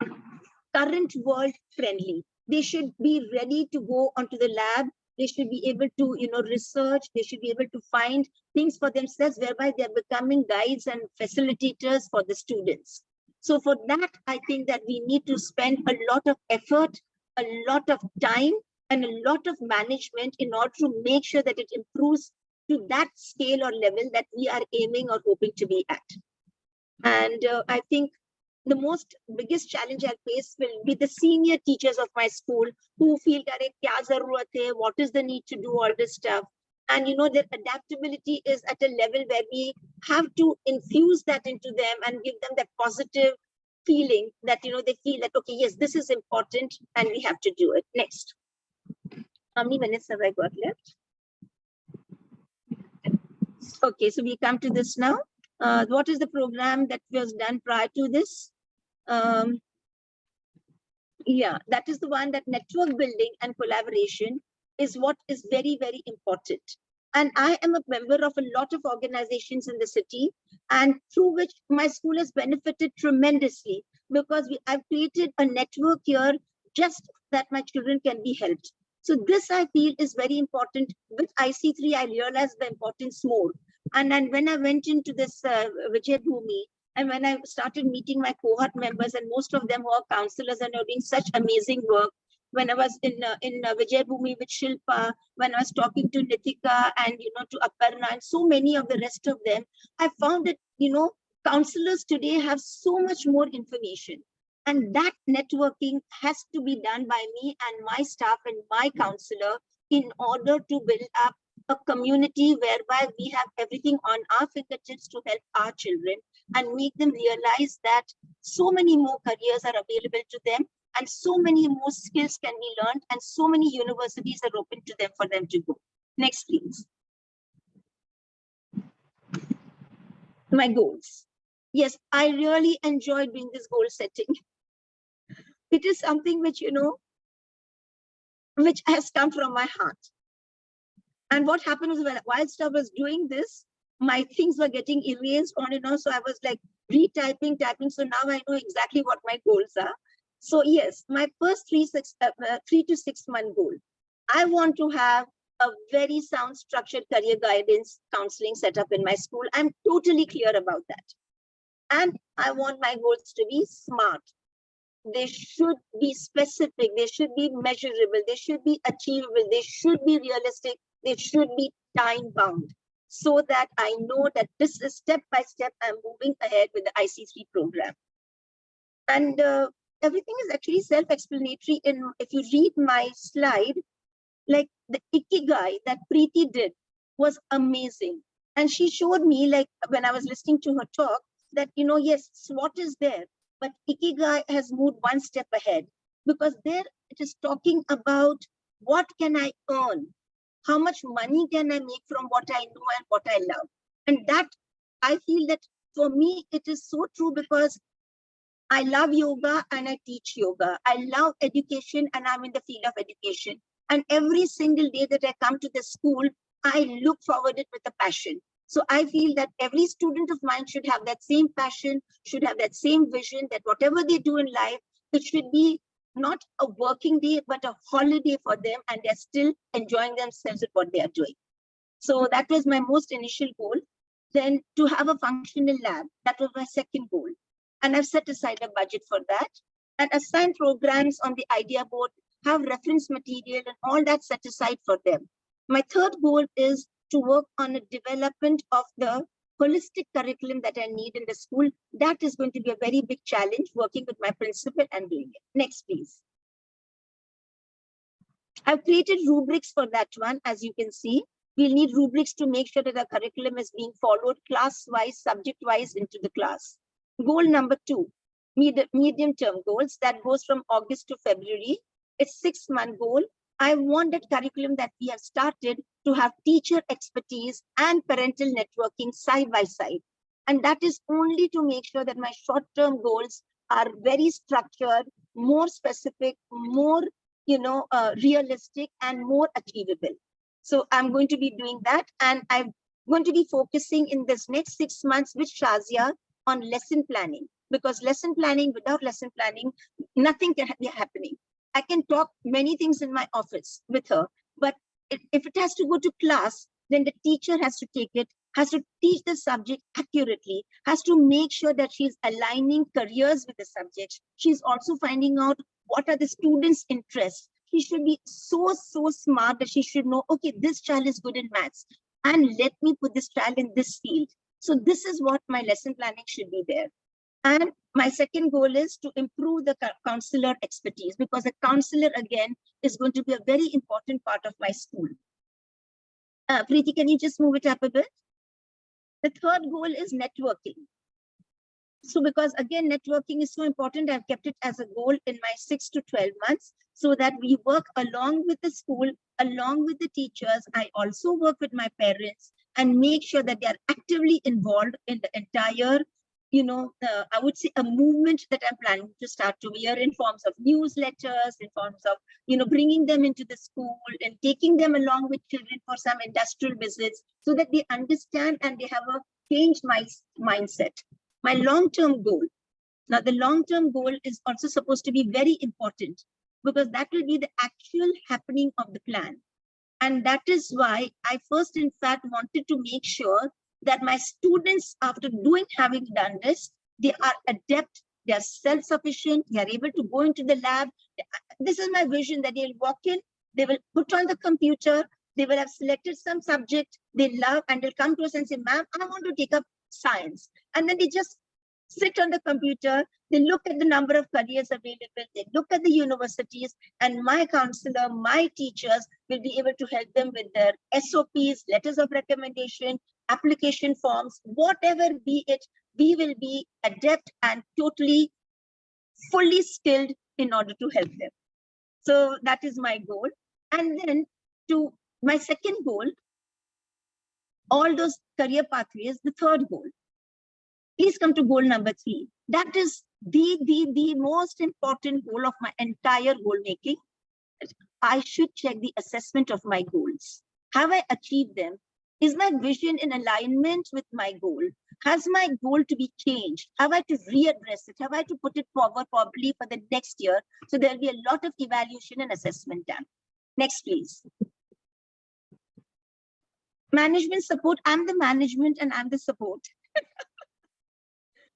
S5: current world friendly. They should be ready to go onto the lab. They should be able to, you know, research. They should be able to find things for themselves, whereby they're becoming guides and facilitators for the students. So for that, I think that we need to spend a lot of effort, a lot of time, and a lot of management in order to make sure that it improves to that scale or level that we are aiming or hoping to be at. And I think the most biggest challenge I'll face will be the senior teachers of my school who feel that kya zarurat hai, what is the need to do all this stuff. And you know, their adaptability is at a level where we have to infuse that into them and give them that positive feeling that, you know, they feel that, okay, yes, this is important and we have to do it. Next. How many minutes have I got left? Okay, so we come to this now. What is the program that was done prior to this? Yeah, that is the one, that network building and collaboration is what is very, very important. And I am a member of a lot of organizations in the city, and through which my school has benefited tremendously, because I've created a network here just that my children can be helped. So this I feel is very important. With IC3, I realized the importance more. And then when I went into this Vijay Bhumi, and when I started meeting my cohort members, and most of them who are counselors and are doing such amazing work, when I was in Vijay Bhumi with Shilpa, when I was talking to Nitika and, you know, to Aparna and so many of the rest of them, I found that, you know, counselors today have so much more information. And that networking has to be done by me and my staff and my counselor in order to build up a community whereby we have everything on our fingertips to help our children and make them realize that so many more careers are available to them, and so many more skills can be learned, and so many universities are open to them for them to go. Next, please. My goals. Yes, I really enjoy doing this goal setting. It is something which, you know, which has come from my heart. And what happened was, whilst I was doing this, my things were getting erased on and on. So I was like typing. So now I know exactly what my goals are. So yes, my first 3 to 6 month goal, I want to have a very sound structured career guidance counseling set up in my school. I'm totally clear about that. And I want my goals to be smart. They should be specific. They should be measurable. They should be achievable. They should be realistic. They should be time bound, so that I know that this is step by step, I'm moving ahead with the IC3 program. And everything is actually self-explanatory. If you read my slide, like the ikigai that Preeti did was amazing. And she showed me, like when I was listening to her talk, that, you know, yes, SWOT is there, but ikigai has moved one step ahead, because there it is talking about what can I earn? How much money can I make from what I know and what I love? And that, I feel that for me, it is so true, because I love yoga and I teach yoga. I love education and I'm in the field of education. And every single day that I come to the school, I look forward it with a passion. So I feel that every student of mine should have that same passion, should have that same vision, that whatever they do in life, it should be not a working day, but a holiday for them, and they're still enjoying themselves with what they are doing. So that was my most initial goal. Then to have a functional lab, that was my second goal. And I've set aside a budget for that, and assign programs on the idea board, have reference material and all that set aside for them. My third goal is to work on a development of the holistic curriculum that I need in the school. That is going to be a very big challenge, working with my principal and doing it. Next, please. I've created rubrics for that one. As you can see, we'll need rubrics to make sure that the curriculum is being followed class-wise, subject-wise into the class. Goal number 2, medium-term goals, that goes from August to February. It's 6-month goal. I want that curriculum that we have started to have teacher expertise and parental networking side by side. And that is only to make sure that my short-term goals are very structured, more specific, more realistic, and more achievable. So I'm going to be doing that, and I'm going to be focusing in this next 6 months with Shazia on lesson planning, because lesson planning, without lesson planning, nothing can be happening. I can talk many things in my office with her, but if it has to go to class, then the teacher has to take it, has to teach the subject accurately, has to make sure that she's aligning careers with the subject. She's also finding out what are the students' interests. She should be so smart that she should know, okay, this child is good in maths, and let me put this child in this field. So this is what my lesson planning should be there. And my second goal is to improve the counselor expertise, because a counselor, again, is going to be a very important part of my school. Preeti, can you just move it up a bit? The third goal is networking. So because, again, networking is so important, I've kept it as a goal in my 6 to 12 months, so that we work along with the school, along with the teachers. I also work with my parents and make sure that they are actively involved in the entire, I would say, a movement that I'm planning to start to hear in forms of newsletters, in forms of, bringing them into the school and taking them along with children for some industrial visits, so that they understand and they have a changed mindset. My long-term goal. Now, the long-term goal is also supposed to be very important, because that will be the actual happening of the plan. And that is why I first, in fact, wanted to make sure that my students, after having done this, they are adept, they are self-sufficient, they are able to go into the lab. This is my vision, that they'll walk in, they will put on the computer, they will have selected some subject they love, and they'll come to us and say, ma'am, I want to take up science. And then they just sit on the computer, they look at the number of careers available, they look at the universities, and my counselor, my teachers will be able to help them with their SOPs, letters of recommendation, application forms, whatever be it, we will be adept and totally, fully skilled in order to help them. So that is my goal. And then to my second goal, all those career pathways, the third goal. Please come to goal number 3. That is the most important goal of my entire goal making. I should check the assessment of my goals. Have I achieved them? Is my vision in alignment with my goal? Has my goal to be changed? Have I to readdress it? Have I to put it forward probably for the next year? So there'll be a lot of evaluation and assessment done. Next, please. Management support. I'm the management and I'm the support.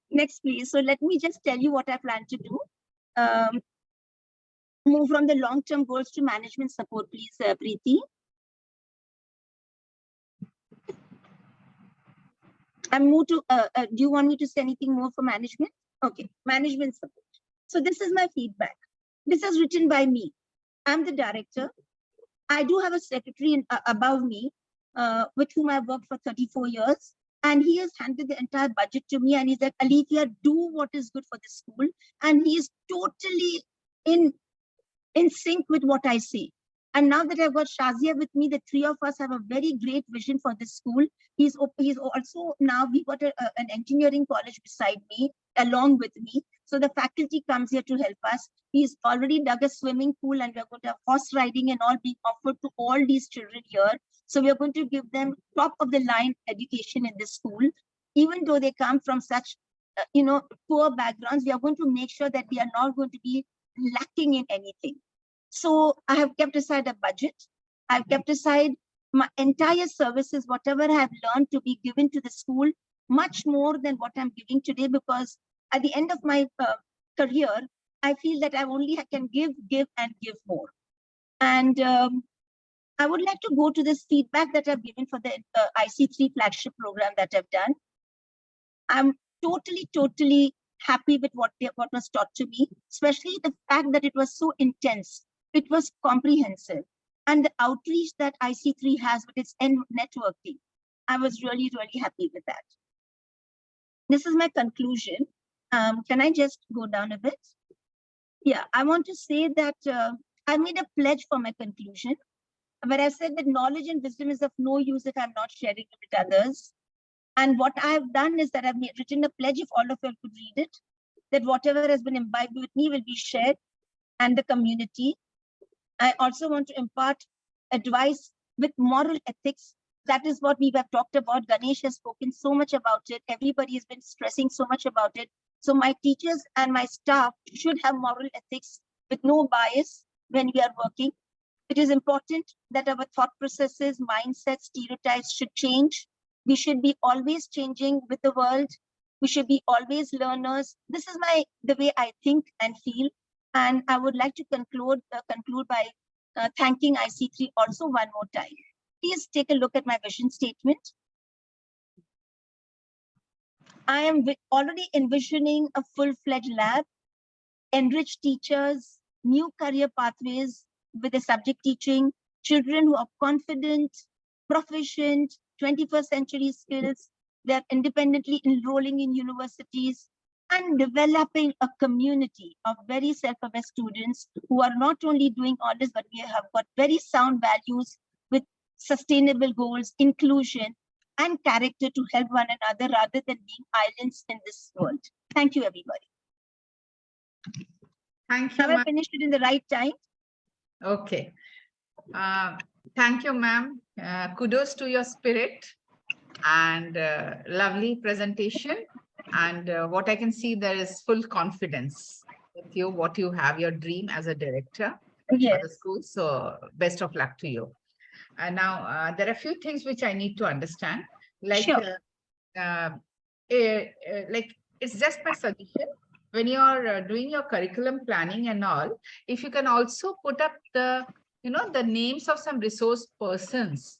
S5: Next, please. So let me just tell you what I plan to do. Move from the long-term goals to management support, please, Preeti. And move to, do you want me to say anything more for management? Okay, management support. So this is my feedback. This is written by me. I'm the director. I do have a secretary above me, with whom I've worked for 34 years. And he has handed the entire budget to me, and he's like, Alethea, do what is good for the school. And he is totally in sync with what I say. And now that I've got Shazia with me, the three of us have a very great vision for this school. He's also, now we've got an engineering college beside me, along with me. So the faculty comes here to help us. He's already dug a swimming pool, and we're going to have horse riding and all being offered to all these children here. So we're going to give them top of the line education in this school, even though they come from such, poor backgrounds. We are going to make sure that we are not going to be lacking in anything. So I have kept aside a budget. I've kept aside my entire services, whatever I have learned, to be given to the school, much more than what I'm giving today, because at the end of my career, I feel that I only can give, and give more. And I would like to go to this feedback that I've given for the IC3 flagship program that I've done. I'm totally happy with what was taught to me, especially the fact that it was so intense. It was comprehensive. And the outreach that IC3 has with its networking, I was really happy with that. This is my conclusion. Can I just go down a bit? Yeah, I want to say that I made a pledge for my conclusion, where I said that knowledge and wisdom is of no use if I'm not sharing it with others. And what I have done is that I've written a pledge, if all of you could read it, that whatever has been imbibed with me will be shared and the community. I also want to impart advice with moral ethics. That is what we have talked about. Ganesh has spoken so much about it. Everybody has been stressing so much about it. So my teachers and my staff should have moral ethics with no bias when we are working. It is important that our thought processes, mindsets, stereotypes should change. We should be always changing with the world. We should be always learners. This is the way I think and feel. And I would like to conclude by thanking IC3 also one more time. Please take a look at my vision statement. I am already envisioning a full-fledged lab, enriched teachers, new career pathways with the subject teaching, children who are confident, proficient, 21st century skills. They're independently enrolling in universities and developing a community of very self-aware students who are not only doing all this, but we have got very sound values with sustainable goals, inclusion, and character to help one another rather than being islands in this world. Thank you, everybody.
S2: Thank you.
S5: Have I finished it in the right time?
S2: Okay. Thank you, ma'am. Kudos to your spirit and lovely presentation. And what I can see, there is full confidence with you, what you have, your dream as a director for the school. So best of luck to you. And now there are a few things which I need to understand. Like, like it's just my suggestion. When you're doing your curriculum planning and all, if you can also put up the, the names of some resource persons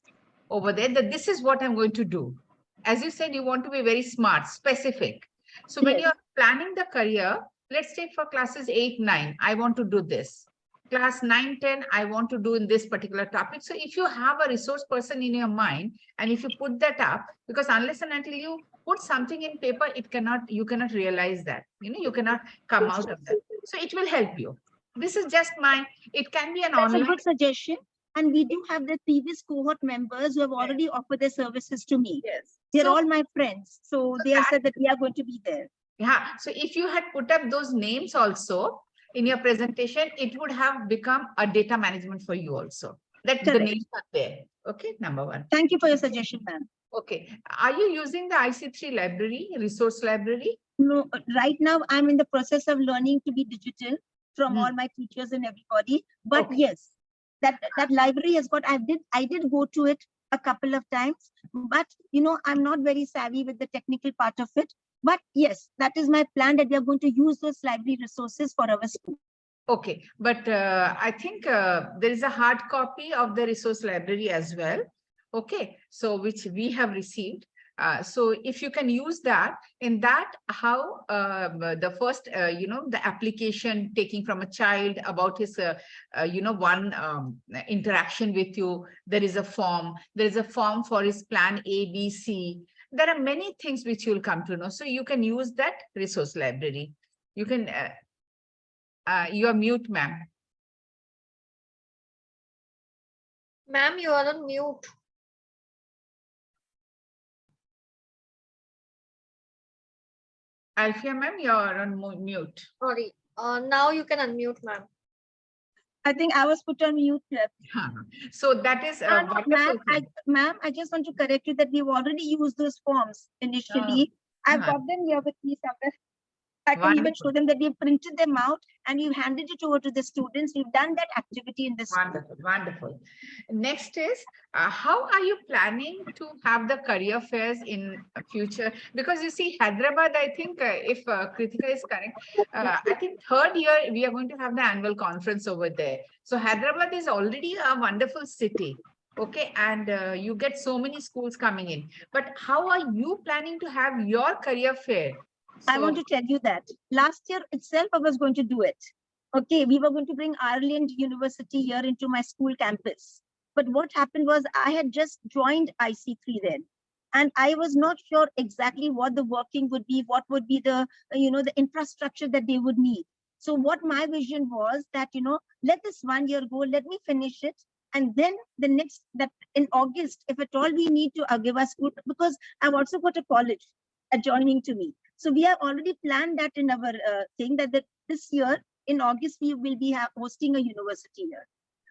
S2: over there, that this is what I'm going to do. As you said, you want to be very smart, specific. So when you're planning the career, let's take for classes 8, 9, I want to do this. Class 9, 10, I want to do in this particular topic. So if you have a resource person in your mind, and if you put that up, because unless and until you put something in paper, you cannot realize that, you cannot come out of that. So it will help you. This is just it can be an online.
S5: That's a good suggestion. And we do have the previous cohort members who have already offered their services to me.
S2: Yes.
S5: They're all my friends. So they have said that we are going to be there.
S2: Yeah. So if you had put up those names also in your presentation, it would have become a data management for you also. That the names are there. Okay, number one.
S5: Thank you for your suggestion, ma'am.
S2: Okay. Are you using the IC3 library, resource library?
S5: No, right now I'm in the process of learning to be digital from all my teachers and everybody. But yes, that library has got, I did go to it a couple of times, but I'm not very savvy with the technical part of it. But yes, that is my plan, that we are going to use those library resources for our school.
S2: Okay, but I think there is a hard copy of the resource library as well. Okay, so which we have received. So if you can use that, in that, how the first, the application taking from a child about his, one interaction with you, there is a form for his plan A, B, C. There are many things which you'll come to know. So you can use that resource library. You can, you are mute, ma'am.
S3: Ma'am, you are on mute.
S2: Alfia, ma'am, you are on mute.
S3: Sorry. Now you can unmute, ma'am.
S5: I think I was put on mute.
S2: So that is
S5: ma'am, I just want to correct you that we've already used those forms initially. I've got them here with me somewhere. I can even show them that we've printed them out and we've handed it over to the students. We've done that activity in this.
S2: Wonderful, wonderful. Next is, how are you planning to have the career fairs in future? Because you see, Hyderabad, I think, if Kritika is correct, I think 3rd year we are going to have the annual conference over there. So Hyderabad is already a wonderful city. Okay, and you get so many schools coming in. But how are you planning to have your career fair?
S5: So, I want to tell you that last year itself, I was going to do it. Okay, we were going to bring Ireland University here into my school campus. But what happened was I had just joined IC3 then. And I was not sure exactly what the working would be, what would be the, the infrastructure that they would need. So what my vision was that, let this 1 year go, let me finish it. And then the next, that in August, if at all we need to give us good, because I've also got a college adjoining to me. So we have already planned that in our thing that this year in August, we will be hosting a university here.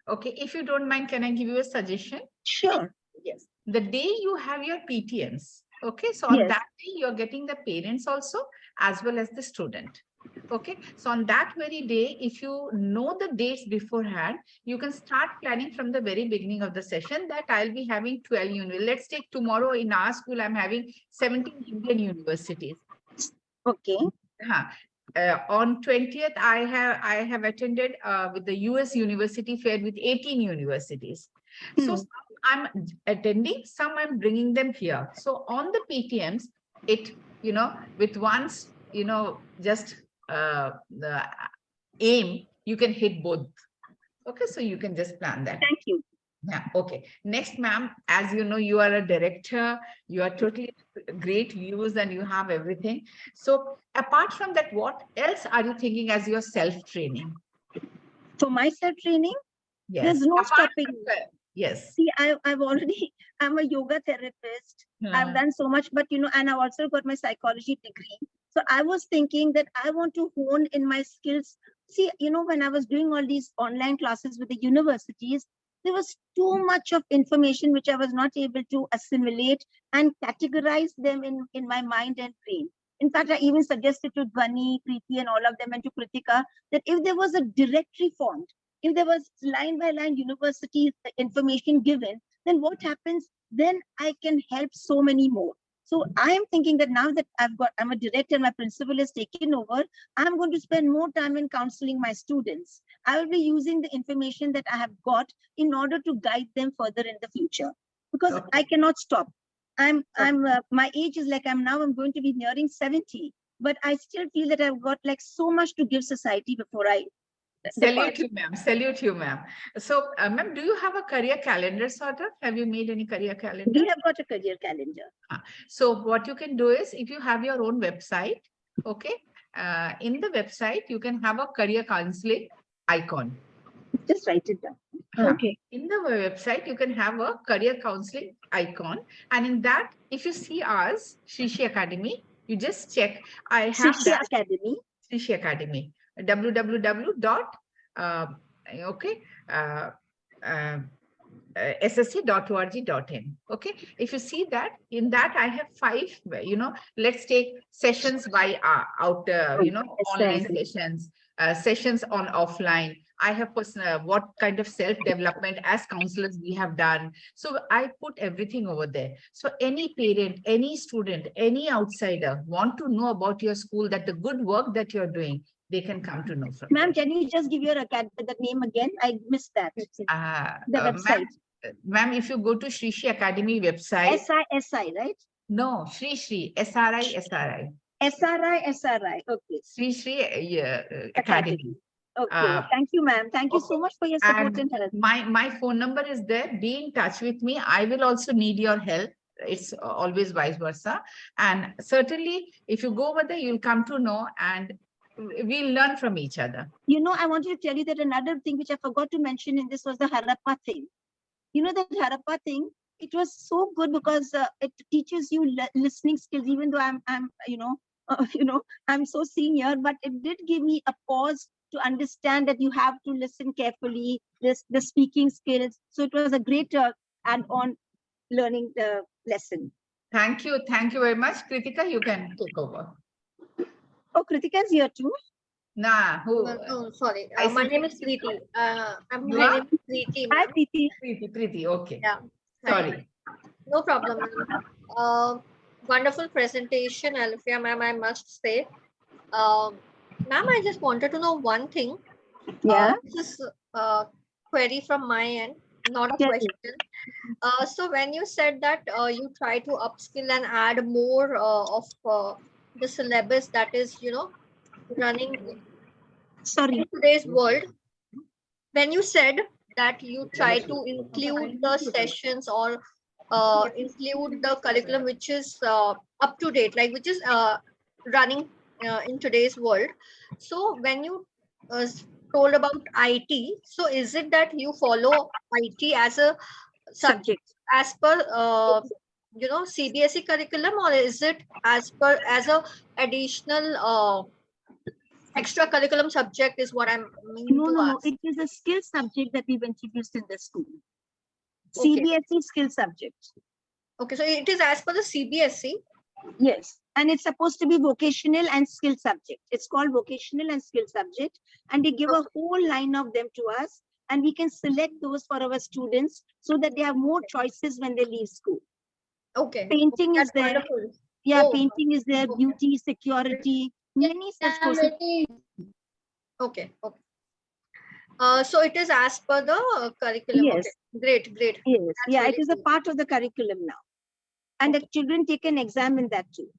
S2: Okay, if you don't mind, can I give you a suggestion?
S5: Sure. Yes.
S2: The day you have your PTMs, okay, so on
S5: Yes.
S2: that day, you're getting the parents also, as well as the student. Okay, so on that very day, if you know the dates beforehand, you can start planning from the very beginning of the session that I'll be having 12 universities. Let's take tomorrow in our school, I'm having 17 Indian universities.
S5: Okay.
S2: On 20th, I have attended with the US University Fair with 18 universities. So some I'm attending, some I'm bringing them here. So on the PTMs, it, with once, just the aim, you can hit both. Okay, so you can just plan that.
S5: Thank you.
S2: Yeah, okay. Next, ma'am, as you know, you are a director, you are totally great views and you have everything. So apart from that, what else are you thinking as your self-training?
S5: For my self-training,
S2: Yes.
S5: there's no stopping.
S2: Yes.
S5: See, I'm a yoga therapist. I've done so much, but and I've also got my psychology degree. So I was thinking that I want to hone in my skills. See, when I was doing all these online classes with the universities, there was too much of information which I was not able to assimilate and categorize them in my mind and brain. In fact, I even suggested to Dwani, Preeti, and all of them, and to Kritika, that if there was a directory formed, if there was line by line university information given, then what happens? Then I can help so many more. So I am thinking that now that I'm a director, my principal is taken over, I'm going to spend more time in counseling my students. I will be using the information that I have got in order to guide them further in the future, because I cannot stop. My age is like I'm going to be nearing 70, but I still feel that I've got like so much to give society before I
S2: salute you, ma'am. Salute you, ma'am. So, ma'am, do you have a career calendar sort of? Have you made any career calendar?
S5: We have got a career calendar.
S2: So what you can do is, if you have your own website, okay, in the website, you can have a career counseling icon.
S5: Just write it down.
S2: Okay. In the website, you can have a career counseling icon. And in that, if you see ours, Shrishi Academy, you just check. I have
S5: Shrishi Academy.
S2: Shrishi Academy. www. ssc.org.in. Okay, if you see that, in that I have 5, let's take sessions by online sessions, sessions on offline. I have personal, what kind of self-development as counselors we have done. So I put everything over there. So any parent, any student, any outsider want to know about your school, that the good work that you're doing, they can come to know from.
S5: Ma'am, can you just give your the name again? I missed that. The website.
S2: Ma'am, if you go to Shrishi Academy website.
S5: SI, right?
S2: No, Shri, SRI.
S5: SRI. Okay.
S2: Shri Academy.
S5: Okay. Thank you, ma'am. Thank you so much for your support and help.
S2: My phone number is there. Be in touch with me. I will also need your help. It's always vice versa. And certainly, if you go over there, you'll come to know and we'll learn from each other.
S5: I wanted to tell you that another thing which I forgot to mention in this was the Harappa thing. That Harappa thing, it was so good because it teaches you listening skills, even though I'm so senior, but it did give me a pause to understand that you have to listen carefully, the speaking skills. So it was a great add-on learning lesson.
S2: Thank you. Thank you very much. Kritika, you can take over.
S3: Oh, Kritika is here too.
S2: Nah, who?
S3: No, sorry. My name is Preeti. My name is Preeti.
S5: Hi, Preeti.
S2: Preeti, okay.
S3: Yeah.
S2: Sorry.
S3: No problem. Wonderful presentation, Alfia ma'am, I must say. Ma'am, I just wanted to know one thing.
S5: Yeah.
S3: This is a query from my end, not a question. So when you said that you try to upskill and add more of the syllabus that is, running in today's world, when you said that you try to include the sessions or include the curriculum which is up to date, like which is running in today's world. So when you told about IT. So is it that you follow IT as a subject as per CBSE curriculum, or is it as a additional extra curriculum subject is what I'm meaning to
S5: No.
S3: ask.
S5: It is a skill subject that we've introduced in the school.
S3: Okay.
S5: CBSE skill subject.
S3: Okay, so it is as per the CBSE.
S5: Yes, and it's supposed to be vocational and skill subject. It's called vocational and skill subject, and they give a whole line of them to us, and we can select those for our students so that they have more choices when they leave school.
S3: Okay.
S5: Painting is
S3: That's
S5: there.
S3: wonderful.
S5: Yeah,
S3: Oh.
S5: painting is there,
S3: Okay.
S5: beauty, security, many such courses.
S3: Okay. So it is as per the curriculum.
S5: Yes.
S3: Okay. Great.
S5: Yes,
S3: That's
S5: yeah,
S3: really
S5: it is a
S3: cool.
S5: part of the curriculum now. And the children take an exam in that too.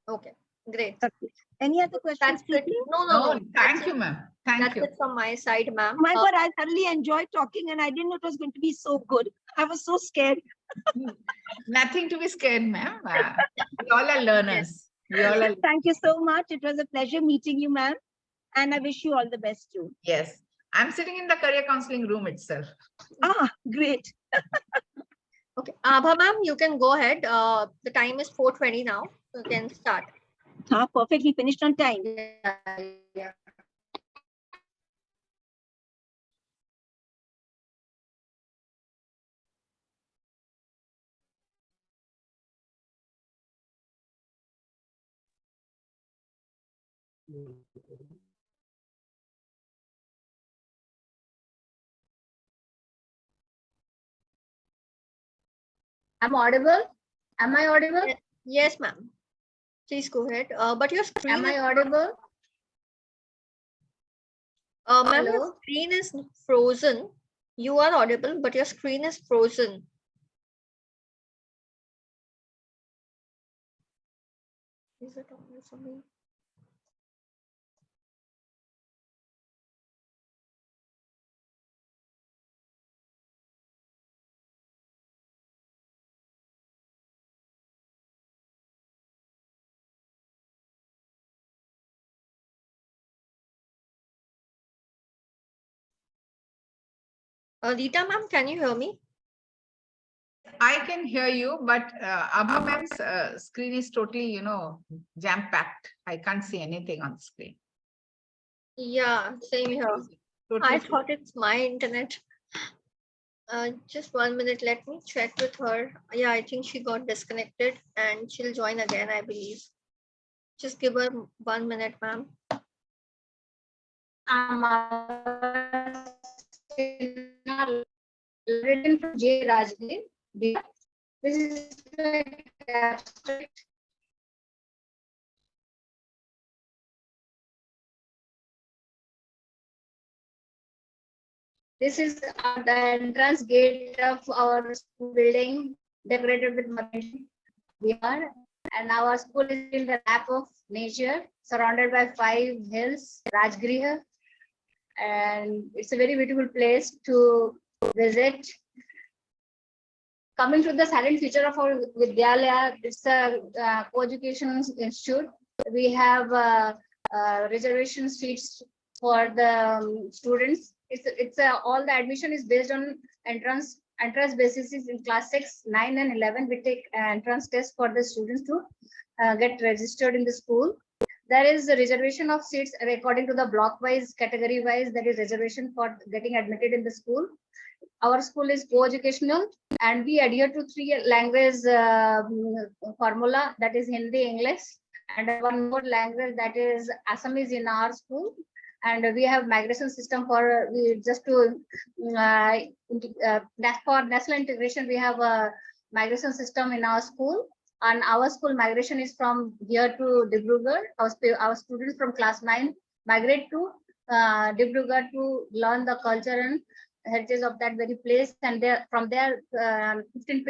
S3: Okay, great.
S5: Okay. Any other questions?
S3: That's it.
S5: Preeti?
S3: No.
S2: Thank you, ma'am.
S3: That's it from my side, ma'am.
S5: Oh my God, I thoroughly enjoyed talking and I didn't know it was going to be so good. I was so scared.
S2: Nothing to be scared, ma'am. We all are learners. We all are.
S5: Thank you so much. It was a pleasure meeting you, ma'am. And I wish you all the best too.
S2: Yes. I'm sitting in the career counseling room itself.
S5: Ah, great.
S3: Okay, Abha ma'am, you can go ahead. The time is 4:20 now. You can start.
S5: Perfectly finished on time.
S3: Yeah.
S6: I'm audible? Am I audible?
S3: Yes, ma'am. Please go ahead. But your screen
S6: Am I audible?
S3: ma'am, your
S6: Hello?
S3: screen is frozen. You are audible, but your screen is frozen. Is it audible for me? Rita ma'am, can you hear me?
S2: I can hear you, but Abha ma'am's screen is totally, jam-packed. I can't see anything on the screen.
S3: Yeah, same here.
S2: Totally
S3: I thought it's my internet. Just 1 minute. Let me check with her. Yeah, I think she got disconnected and she'll join again, I believe. Just give her 1 minute, ma'am.
S6: Written to J. Rajdev. This is the abstract. This is the entrance gate of our school building, decorated with magenta. Bihar, and our school is in the lap of nature, surrounded by 5 hills, Rajgriha, and it's a very beautiful place to visit. Coming to the silent feature of our Vidyalaya, it's a co-education institute. We have reservation seats for the students. All the admission is based on entrance basis in class 6, 9, and 11. We take entrance test for the students to get registered in the school. There is a reservation of seats according to the block wise, category wise. There is reservation for getting admitted in the school. Our school is co-educational and we adhere to 3 language formula, that is Hindi, English, and one more language, that is Assamese in our school. And we have migration system for for national integration. We have a migration system in our school, and our school migration is from here to Dibrugarh. Our students from class 9 migrate to Dibrugarh to learn the culture and heritage of that very place, and from there 15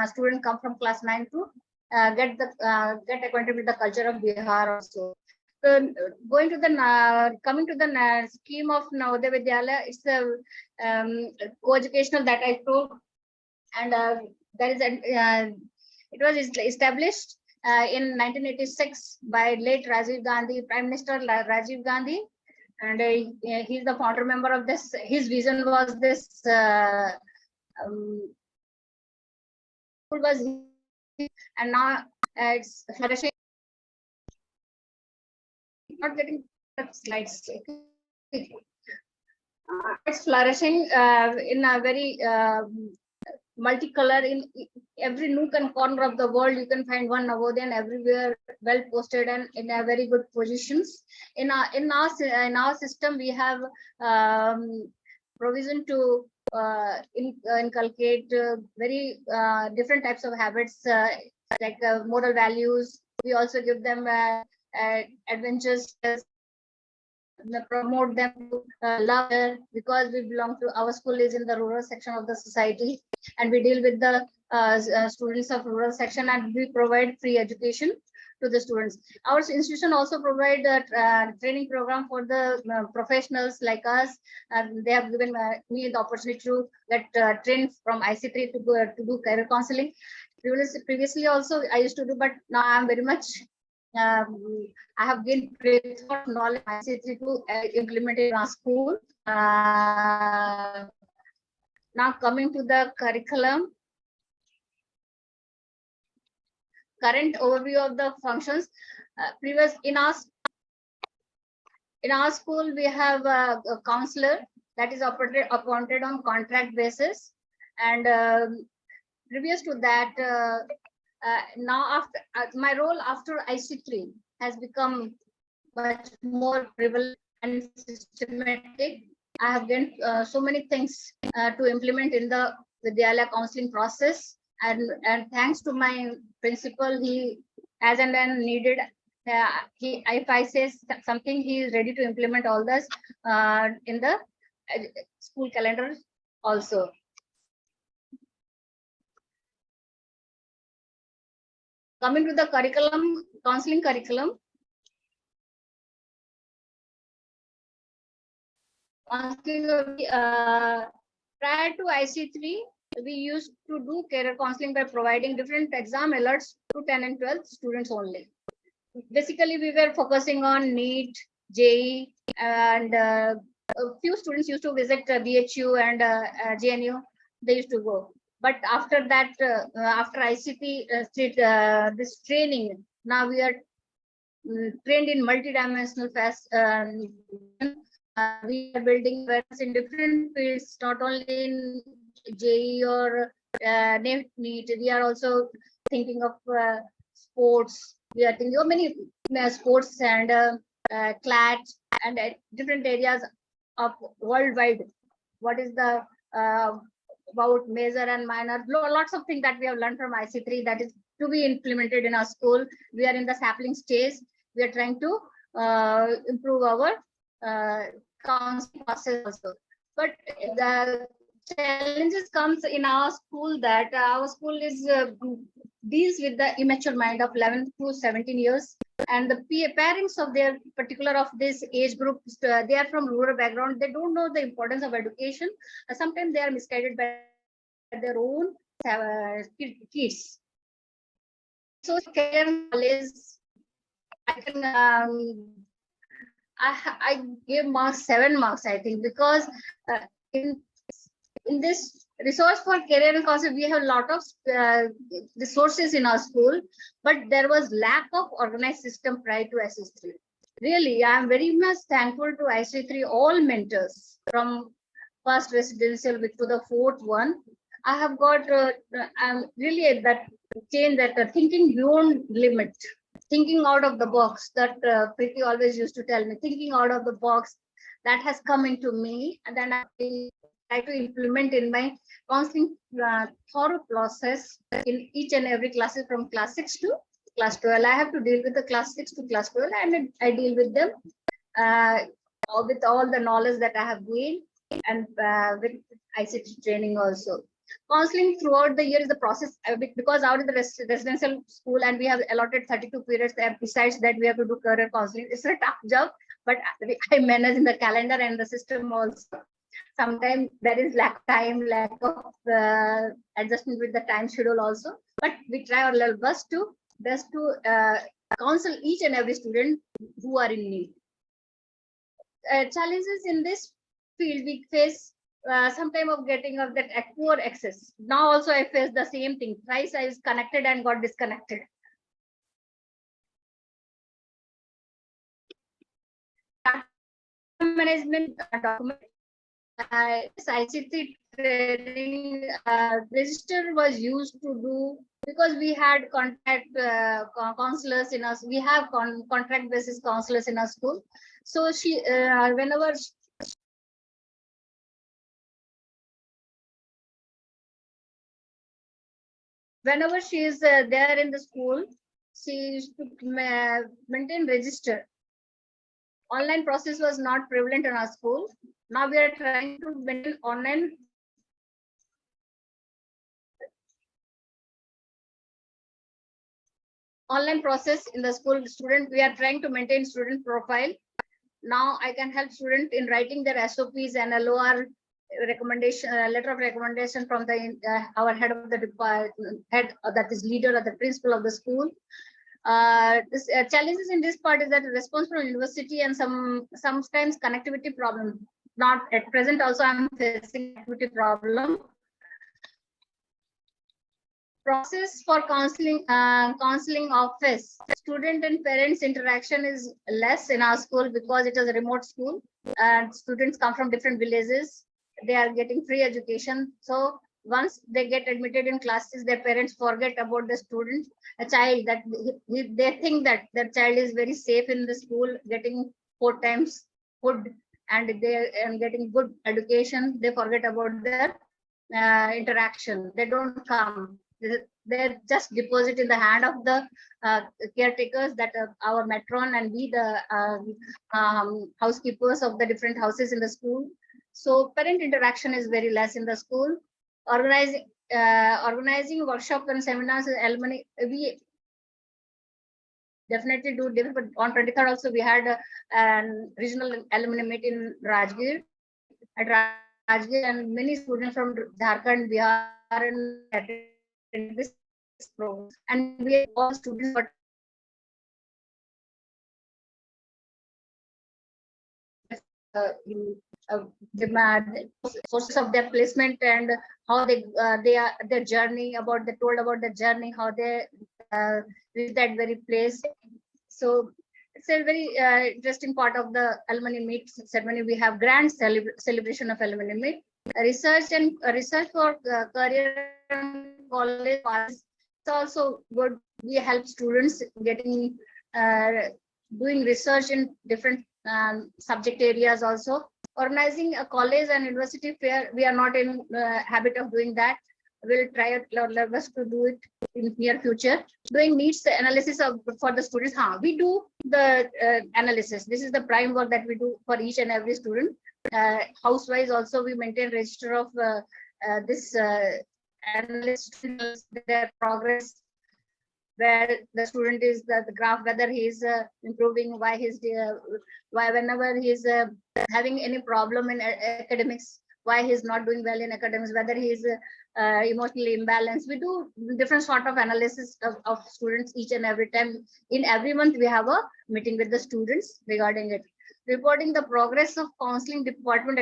S6: students come from class 9 to get acquainted with the culture of Bihar also. So coming to the scheme of Navodaya Vidyalaya, it's a co-educational that I told, and it was established in 1986 by late Rajiv Gandhi, Prime Minister Rajiv Gandhi, and he's the founder member of this. His vision was this and now it's flourishing. Not getting the slides. It's flourishing in a very multicolor. In every nook and corner of the world, you can find one Navodaya, and everywhere well posted and in a very good positions. In our system, we have provision to inculcate very different types of habits like moral values. We also give them adventures, promote them to love, because we belong to, our school is in the rural section of the society, and we deal with the students of rural section, and we provide free education to the students. Our institution also provide a training program for the professionals like us. They have given me the opportunity to get trained from IC3 to do career counseling. Previously also I used to do, but now I'm very much I have gained great knowledge IC3 to implement it in our school. Now coming to the curriculum. Current overview of the functions. In our school, we have a counselor that is appointed on contract basis, and previous to that, now after my role after IC3 has become much more prevalent and systematic. I have gained so many things to implement in the Vidyalaya counseling process. And thanks to my principal, he, as and when needed, if I say something, he is ready to implement all this in the school calendar also. Coming to the curriculum, counseling curriculum. Prior to IC3, we used to do career counseling by providing different exam alerts to 10 and 12 students only. Basically, we were focusing on NEET, JEE, and a few students used to visit BHU and JNU. They used to go. But after that, after ICT, this training, now we are trained in multidimensional we are building awareness in different fields, not only in JEE or NEET. We are also thinking of sports. We are thinking of many sports and CLAT and different areas of worldwide. What is the about major and minor? Lots of things that we have learned from IC3 that is to be implemented in our school. We are in the sapling stage. We are trying to improve our counseling process also. But the challenges comes in our school that our school is deals with the immature mind of 11 to 17 years, and the parents of their particular of this age group, they are from rural background. They don't know the importance of education. Sometimes they are misguided by their own kids. So career knowledge, I can I gave marks 7 marks, I think, because in this resource for career and counseling, we have a lot of resources in our school, but there was lack of organized system prior to IC3. Really, I am very much thankful to IC3, all mentors from first residential to the 4th one. I have got really that change, that thinking beyond limit, thinking out of the box that Preeti always used to tell me, thinking out of the box, that has come into me, and then I try to implement in my counseling thorough process in each and every classes from class 6 to class 12. I have to deal with the class 6 to class 12, and I deal with them with all the knowledge that I have gained, and with ICT training also. Counseling throughout the year is the process, because out of the residential school and we have allotted 32 periods there. Besides that, we have to do career counseling. It's a tough job, but I manage in the calendar and the system also. Sometimes there is lack of time, lack of adjustment with the time schedule also, but we try our level best to counsel each and every student who are in need. challenges in this field we face some time of getting of that poor access. Now also I face the same thing. Thrice I was connected and got disconnected. Management document. This ICT training register was used to do because we had contact counselors in us. We have contract basis counselors in our school. So she, whenever she is there in the school, she used to maintain register. Online process was not prevalent in our school. Now we are trying to maintain online process in the school. Student, we are trying to maintain student profile. Now I can help student in writing their SOPs and LOR recommendation, letter of recommendation from the our head of the department, that is leader or the principal of the school. This challenges in this part is that response from university and sometimes connectivity problem. Not at present also I'm facing connectivity problem. Process for counseling office. Student and parents interaction is less in our school because it is a remote school and students come from different villages. They are getting free education. So once they get admitted in classes, their parents forget about the student, a child, that they think that their child is very safe in the school, getting 4 times food and getting good education. They forget about their interaction. They don't come. They're just deposit in the hand of the caretakers, that our matron and we, the housekeepers of the different houses in the school. So parent interaction is very less in the school. Organizing workshop and seminars, alumni, we definitely do. But on 23rd also we had a regional alumni meet in Rajgir. At Rajgir, and many students from Jharkhand, Bihar, and this program, and we have all students demand sources of their placement and how they are their journey, about they told about the journey, how they reach that very place. So it's a very interesting part of the alumni meet ceremony. We have grand celebration of alumni meet. Research for career and college paths. It's also good. We help students getting doing research in different subject areas. Also organizing a college and university fair, we are not in habit of doing that. We'll try our best to do it in near future. Doing needs analysis for the students. We do the analysis. This is the prime work that we do for each and every student. House wise also we maintain register of this analyst, their progress, where the student is the graph, whether he is improving, why whenever he is having any problem in academics, why he is not doing well in academics, whether he is emotionally imbalanced. We do different sort of analysis of students each and every time. In every month we have a meeting with the students regarding it. Reporting the progress of counseling department.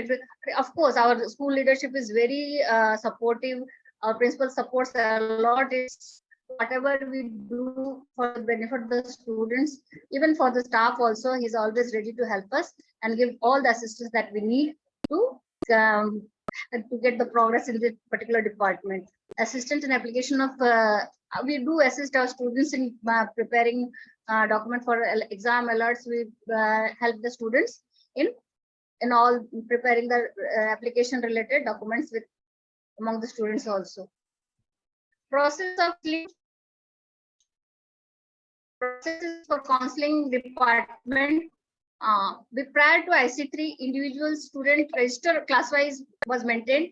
S6: Of course, our school leadership is very supportive. Our principal supports a lot. It's whatever we do for the benefit of the students, even for the staff also, he's always ready to help us and give all the assistance that we need to get the progress in this particular department. Assistance in application of, we do assist our students in preparing document for exam alerts. We help the students in all preparing the application related documents with among the students also. Process for counseling department. Prior to IC3, individual student register class-wise was maintained.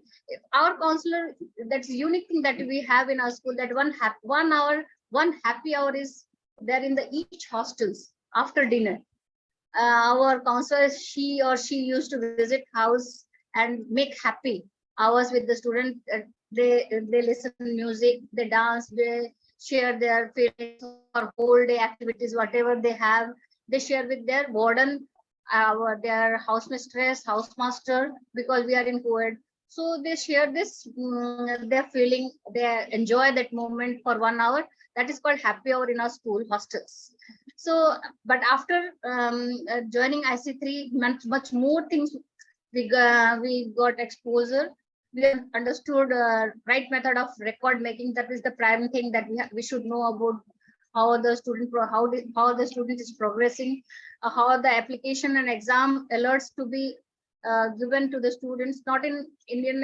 S6: Our counselor, that's unique thing that we have in our school, that one happy hour is there in the each hostels after dinner. Our counselor, she used to visit house and make happy hours with the student. They listen to music, they dance, they share their feelings or whole day activities, whatever they have, they share with their warden their house mistress, housemaster, because we are in Cohort. So they share this, their feeling, they enjoy that moment for 1 hour. That is called happy hour in our school hostels. So, but after joining IC3, much more things we got exposure. We have understood right method of record making. That is the prime thing that we should know about how the student how the student is progressing, how the application and exam alerts to be given to the students, not in Indian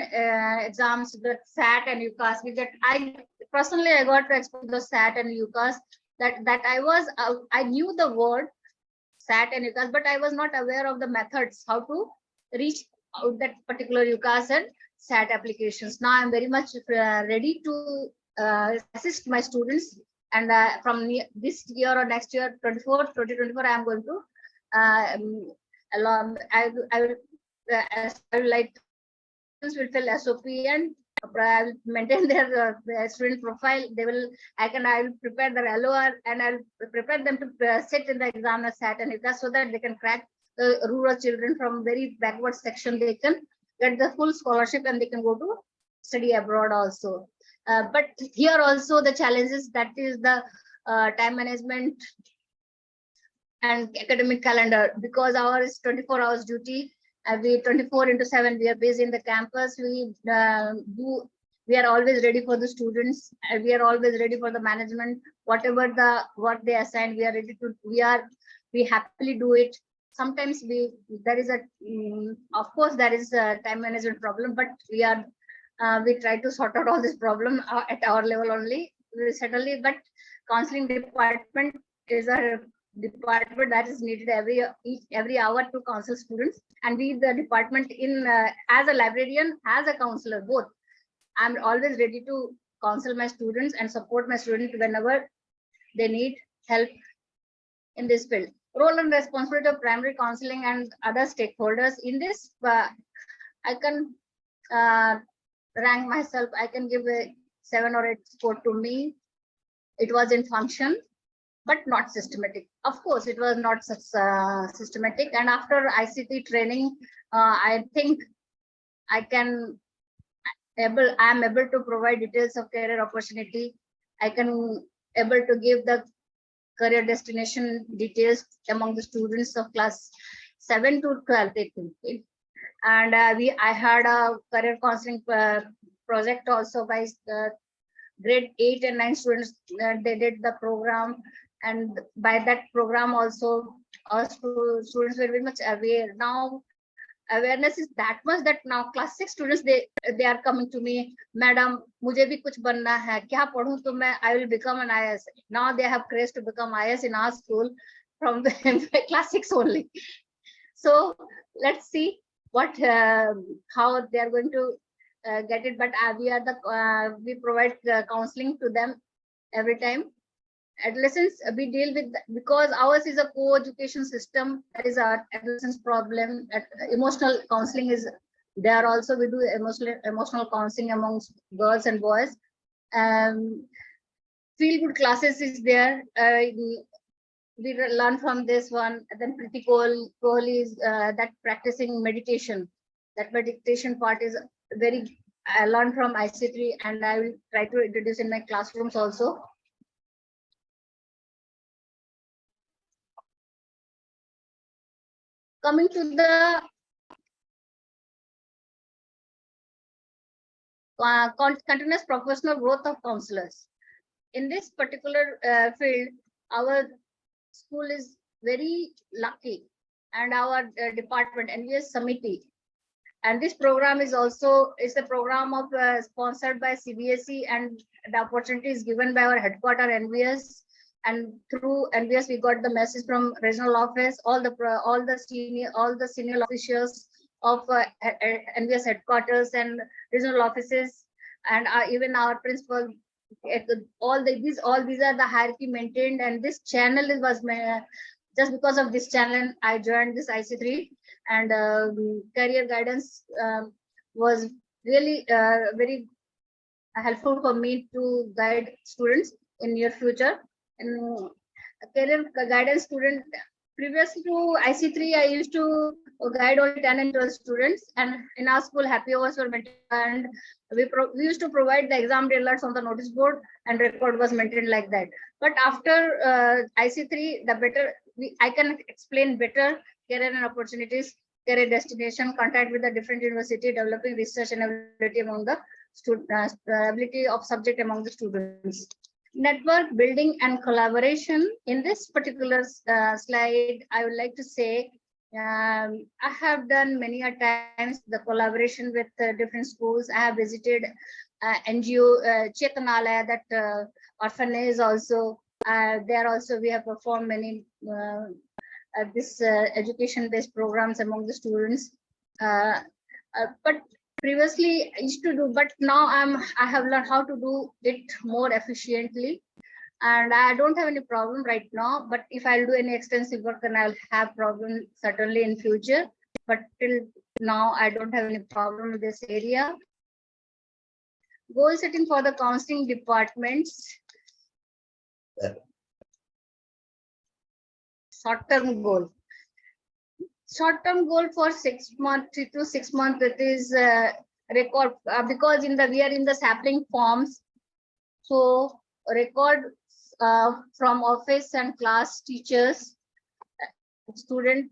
S6: exams, but SAT and UCAS. I personally got to expose the SAT and UCAS. That I knew the word SAT and UCAS, but I was not aware of the methods how to reach out that particular UCAS and SAT applications. Now I'm very much ready to assist my students, and from this year or next year, 2024, I am going to along. I will like will fill SOP and I'll maintain their student profile. They will. I will prepare their LOR and I'll prepare them to sit in the exam as SAT and UCAS so that they can crack the rural children from very backward section. They can get the full scholarship and they can go to study abroad also. But here also the challenges, that is the time management and academic calendar, because ours is 24 hours duty. We 24/7 we are busy in the campus. We are always ready for the students, and we are always ready for the management. Whatever the work they assign, we are ready to. We happily do it. Sometimes there is a of course there is a time management problem, but we try to sort out all this problem at our level only. Certainly, but counseling department is a department that is needed every hour to counsel students, and we the department in as a librarian, as a counselor, both. I'm always ready to counsel my students and support my students whenever they need help in this field. Role and responsibility of primary counseling and other stakeholders in this, I can rank myself. I can give a 7 or 8 score to me. It was in function, but not systematic. Of course, it was not such systematic. And after ICT training, I think I am able to provide details of career opportunity. I can able to give the career destination details among the students of class 7 to 12. And I had a career counseling project also by grade 8 and 9 students. They did the program, and by that program also our students were very much aware. Now awareness is that much that now class 6 students they are coming to me, madam mujhe bhi kuch banna hai, kya padhun to I will become an IS. Now they have craze to become IS in our school from the class 6 only. So let's see what how they are going to get it. But we provide counseling to them every time. Adolescents we deal with, because ours is a co-education system. That is our adolescents problem. Emotional counseling is there also. We do emotional counseling amongst girls and boys. Feel good classes is there. We learn from this one. And then pretty cool is that practicing meditation. That meditation part is very, I learned from IC3, and I will try to introduce in my classrooms also. Coming to the continuous professional growth of counselors. In this particular field, our school is very lucky, and our department, NVS Committee, and this program is a program of sponsored by CBSE, and the opportunity is given by our headquarter NVS. And through NVS, we got the message from regional office, all the senior officials of NVS headquarters and regional offices, and even our principal. These are the hierarchy maintained, and this channel was just because of this channel I joined this IC3, and career guidance was really very helpful for me to guide students in near future. And career guidance student Previous to IC3, I used to guide only 10 and 12 students, and in our school, happy hours were maintained, and we used to provide the exam alerts on the notice board, and record was maintained like that. But after IC3, the better I can explain better career and opportunities, career destination, contact with the different university, developing research and ability among the ability of subject among the students. Network building and collaboration. In this particular slide, I would like to say I have done many a times the collaboration with different schools. I have visited NGO Chetanalaya, that orphanage also. There also we have performed many this education-based programs among the students. But previously I used to do, but now I have learned how to do it more efficiently, and I don't have any problem right now. But if I'll do any extensive work, then I'll have problem certainly in future. But till now, I don't have any problem in this area. Goal setting for the counseling departments. Short-term goal. Short-term goal for 6 months, 3 to 6 months, that is record, because we are in the sapling forms, so record from office and class teachers, student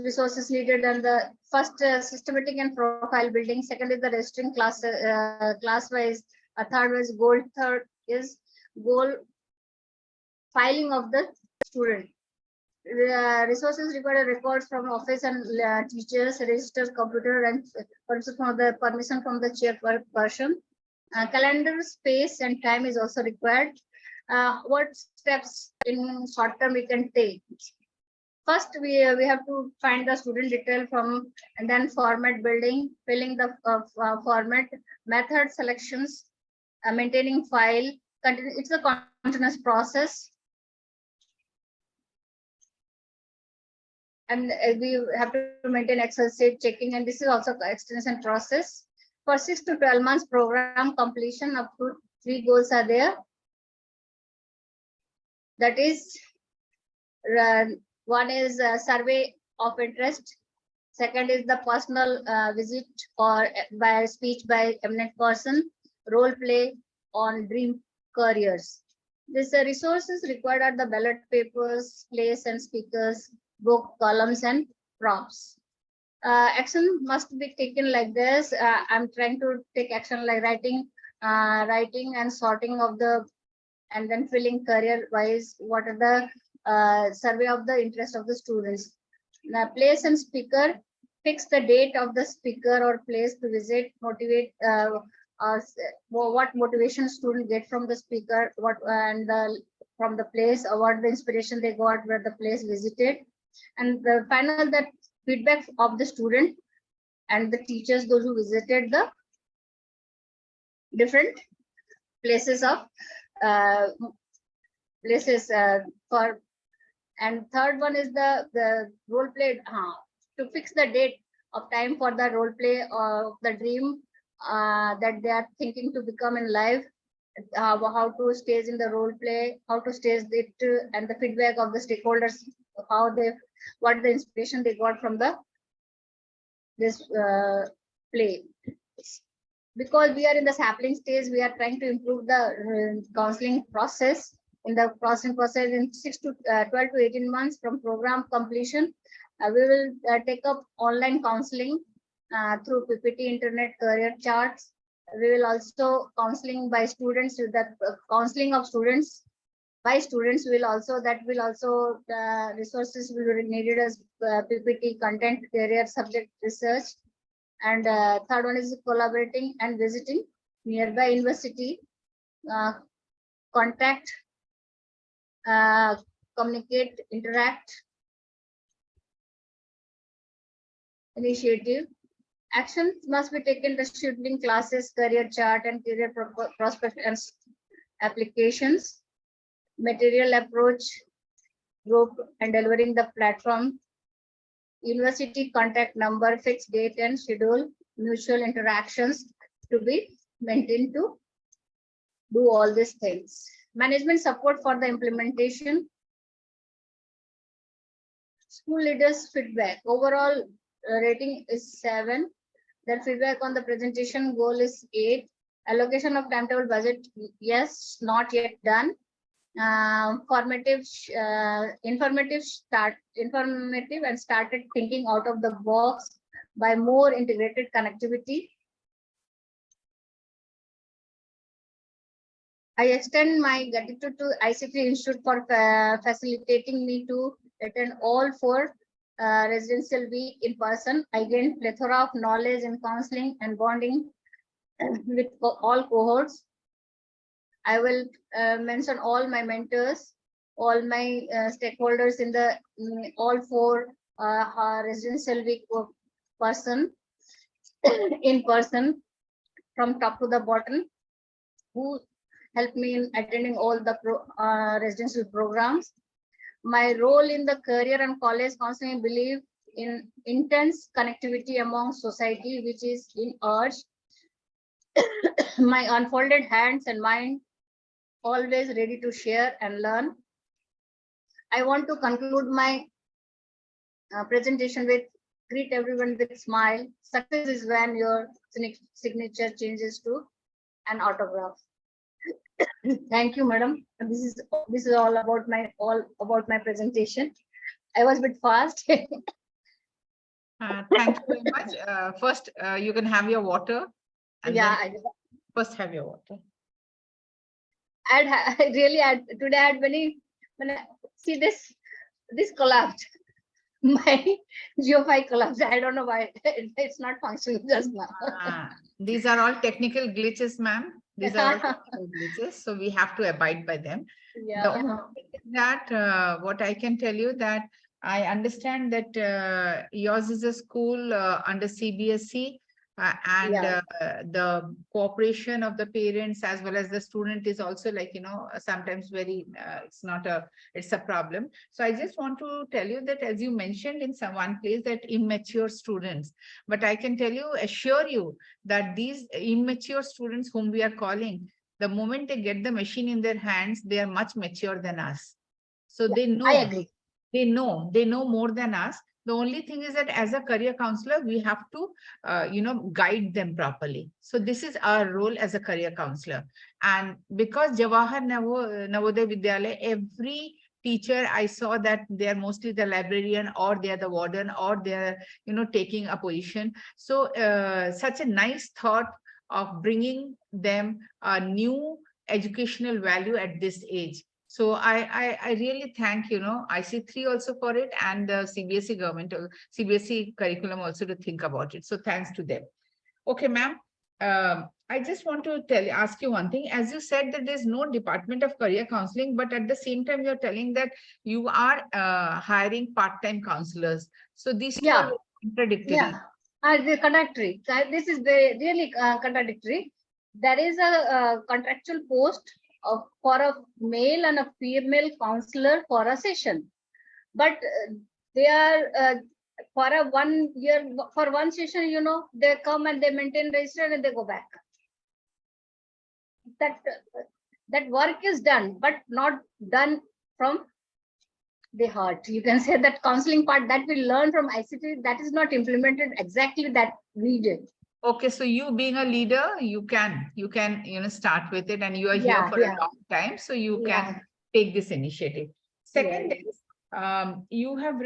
S6: resources needed, and the first systematic and profile building. Second is the registering class class wise. Third is goal. Third is goal filing of the student. Resources required records from office and teachers, register, computer, and permission from the chairperson. Calendar space and time is also required. What steps in short term we can take? First, we have to find the student detail from, and then format building, filling the format, method selections, maintaining file. It's a continuous process. And we have to maintain Excel sheet checking, and this is also extension process. For 6 to 12 months program completion, up to 3 goals are there. That is, one is a survey of interest. Second is the personal visit or by speech by eminent person, role play on dream careers. These resources required are the ballot papers, plays and speakers, book, columns, and props. Action must be taken like this. I'm trying to take action like writing and sorting of the, and then filling career wise what are the survey of the interest of the students. Now, place and speaker, fix the date of the speaker or place to visit, motivate what motivation student get from the speaker, what and from the place, or what the inspiration they got where the place visited. And the final, that feedback of the student and the teachers, those who visited the different places of for. And third one is the role play, to fix the date of time for the role play of the dream that they are thinking to become in life. How to stage in the role play, how to stage it, and the feedback of the stakeholders, how they, what the inspiration they got from this play. Because we are in the sapling stage, we are trying to improve the counseling process. In the counseling process, in 6 to 12 to 18 months from program completion, we will take up online counseling through PPT, internet career charts. We will also counseling by students, with the counseling of students by students will also, that will also resources will be needed as PPT, content, career, subject research. And third one is collaborating and visiting nearby university, contact, communicate, interact, initiative. Actions must be taken to scheduling classes, career chart, and career prospect and applications, material approach, group, and delivering the platform, university contact number, fixed date and schedule, mutual interactions to be maintained to do all these things. Management support for the implementation. school leaders' feedback. Overall rating is 7. Their feedback on the presentation goal is 8. Allocation of timetable budget, yes, not yet done. Informative and started thinking out of the box by more integrated connectivity. I extend my gratitude to ICT Institute for facilitating me to attend all 4 residential week in person. I gained plethora of knowledge in counseling and bonding with all cohorts. I will mention all my mentors, all my stakeholders in the all 4 residential week person in person from top to the bottom, who helped me in attending all the residential programs. My role in the career and college counseling, believe in intense connectivity among society, which is in urge. My unfolded hands and mind always ready to share and learn. I want to conclude my presentation with greet everyone with smile. Success is when your signature changes to an autograph. Thank you, madam. This is all about my presentation. I was a bit fast.
S2: Thank you very much. First, you can have your water. And
S6: yeah,
S2: first have your water.
S6: I really had today. I had when I see this collapsed. My Geo5 collapsed. I don't know why it's not functioning just now.
S2: These are all technical glitches, ma'am. These are all technical glitches, so we have to abide by them.
S6: Yeah.
S2: The only thing is that what I can tell you that I understand that yours is a school under CBSE. The cooperation of the parents as well as the student is also, like, sometimes very it's a problem. So I just want to tell you that, as you mentioned in one place, that immature students, but I can assure you that these immature students whom we are calling, the moment they get the machine in their hands, they are much mature than us. So they know.
S6: I agree.
S2: They know more than us. The only thing is that as a career counselor, we have to, guide them properly. So this is our role as a career counselor. And because Jawahar Navodaya Vidyalaya, every teacher I saw that they are mostly the librarian, or they are the warden, or they are, taking a position. So such a nice thought of bringing them a new educational value at this age. So I really thank, IC3 also for it, and the CBSE government, CBSE curriculum also to think about it. So thanks to them. Okay, ma'am. I just want to ask you one thing. As you said that there's no department of career counseling, but at the same time, you're telling that you are hiring part-time counselors. So these two are contradictory.
S6: Yeah, the contradictory. This is really contradictory. There is a contractual post for a male and a female counselor for a session, but they are for a 1 year, for one session, they come and they maintain register and they go back. That work is done, but not done from the heart. You can say that counseling part that we learn from ICT, that is not implemented exactly that we did.
S2: Okay, so you being a leader, you can start with it, and you are here for a long time, so you can take this initiative. Second is, you have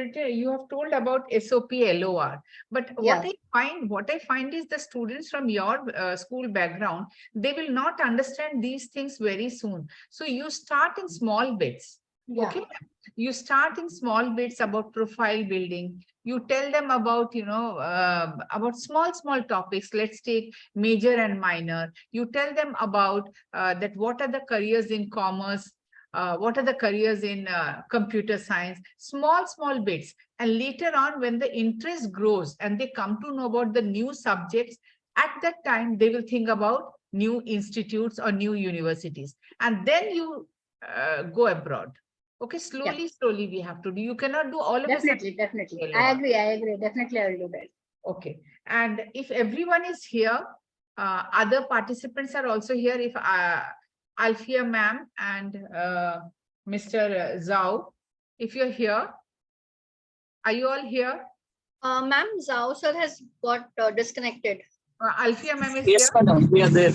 S2: told about SOP LOR, but what I find is the students from your school background, they will not understand these things very soon. So you start in small bits. Okay, you start in small bits about profile building. You tell them about, about small topics. Let's take major and minor. You tell them about that what are the careers in commerce, what are the careers in computer science, small bits. And later on, when the interest grows and they come to know about the new subjects, at that time, they will think about new institutes or new universities. And then you go abroad. Okay, slowly we have to do. You cannot do all of it.
S6: Definitely. I agree. Definitely, I will do that.
S2: Okay. And if everyone is here, other participants are also here. If Alfia ma'am and Mr. Zhao, if you're here, Are you all here?
S3: Ma'am, Zhao sir has got disconnected.
S2: Alfia ma'am is
S7: Yes,
S2: here?
S7: madam, we are there.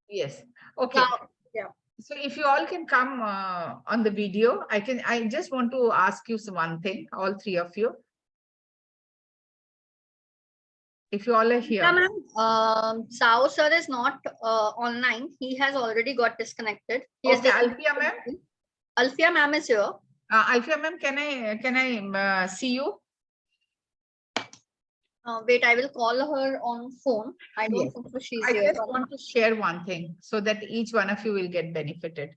S2: Yes. Okay.
S3: Zhao, yeah.
S2: So if you all can come on the video, I just want to ask you one thing, all three of you. If you all are here.
S3: Yeah, ma'am. Zhao sir is not online. He has already got disconnected. He has
S2: Okay, Alfia ma'am.
S3: Alfia ma'am is here.
S2: Alfia ma'am, can I see you?
S3: Wait, I will call her on phone. I don't
S2: Yes.
S3: think so she's
S2: I
S3: here.
S2: just want to share one thing so that each one of you will get benefited.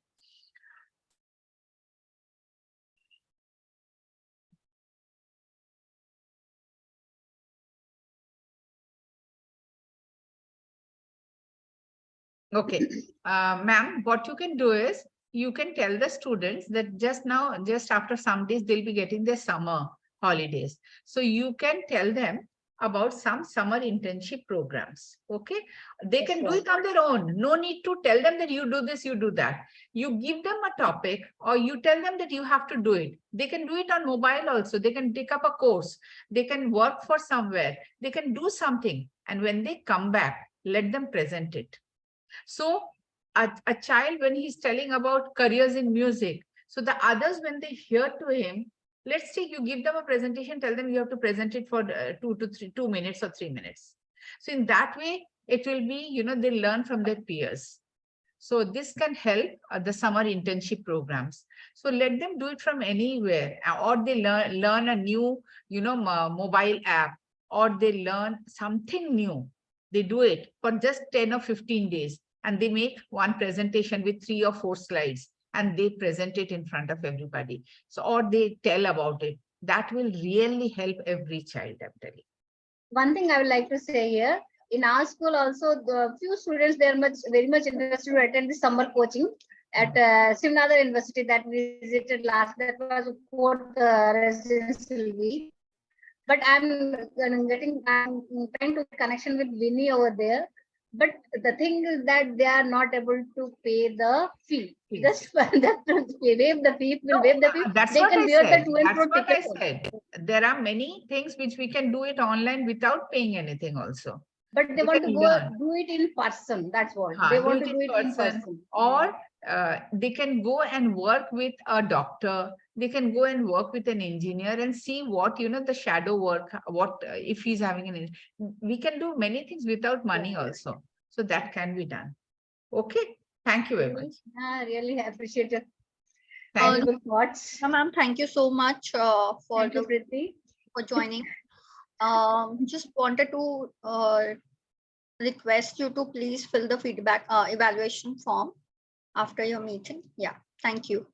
S2: Okay, ma'am, what you can do is you can tell the students that just after some days, they'll be getting their summer holidays. So you can tell them about some summer internship programs. Okay, they can do it on their own. No need to tell them that you do this, you do that. You give them a topic or you tell them that you have to do it. They can do it on mobile also. They can take up a course. They can work for somewhere. They can do something. And when they come back, let them present it. So a child, when he's telling about careers in music, so the others, when they hear to him, let's say you give them a presentation, tell them you have to present it for 2 minutes or 3 minutes. So in that way, it will be, they learn from their peers. So this can help the summer internship programs. So let them do it from anywhere, or they learn a new, mobile app, or they learn something new. They do it for just 10 or 15 days, and they make one presentation with 3 or 4 slides, and they present it in front of everybody. So, or they tell about it. That will really help every child, I'm telling.
S6: One thing I would like to say here, in our school also, the few students, they are very much interested to attend the summer coaching at Srinagar University that we visited last. That was 4th residential week. But I'm trying to connection with Vinny over there. But the thing is that they are not able to pay the fee. Just waive the fee,
S2: That's
S6: they
S2: what
S6: can
S2: I
S6: bear
S2: said.
S6: the 2 and
S2: That's
S6: 4
S2: what I
S6: ticket.
S2: said. There are many things which we can do it online without paying anything also.
S6: But they want to
S2: can
S6: go
S2: learn.
S6: do it in person. That's what they want to do it in person.
S2: Or they can go and work with a doctor. They can go and work with an engineer and see what, the shadow work, what if he's having we can do many things without money also. So that can be done. Okay. Thank you very much.
S6: I really appreciate your
S2: Thank you.
S6: thoughts.
S3: Ma'am, thank you so much for
S6: Thank you, Priti.
S3: for joining. Just wanted to request you to please fill the feedback evaluation form after your meeting. Yeah, thank you.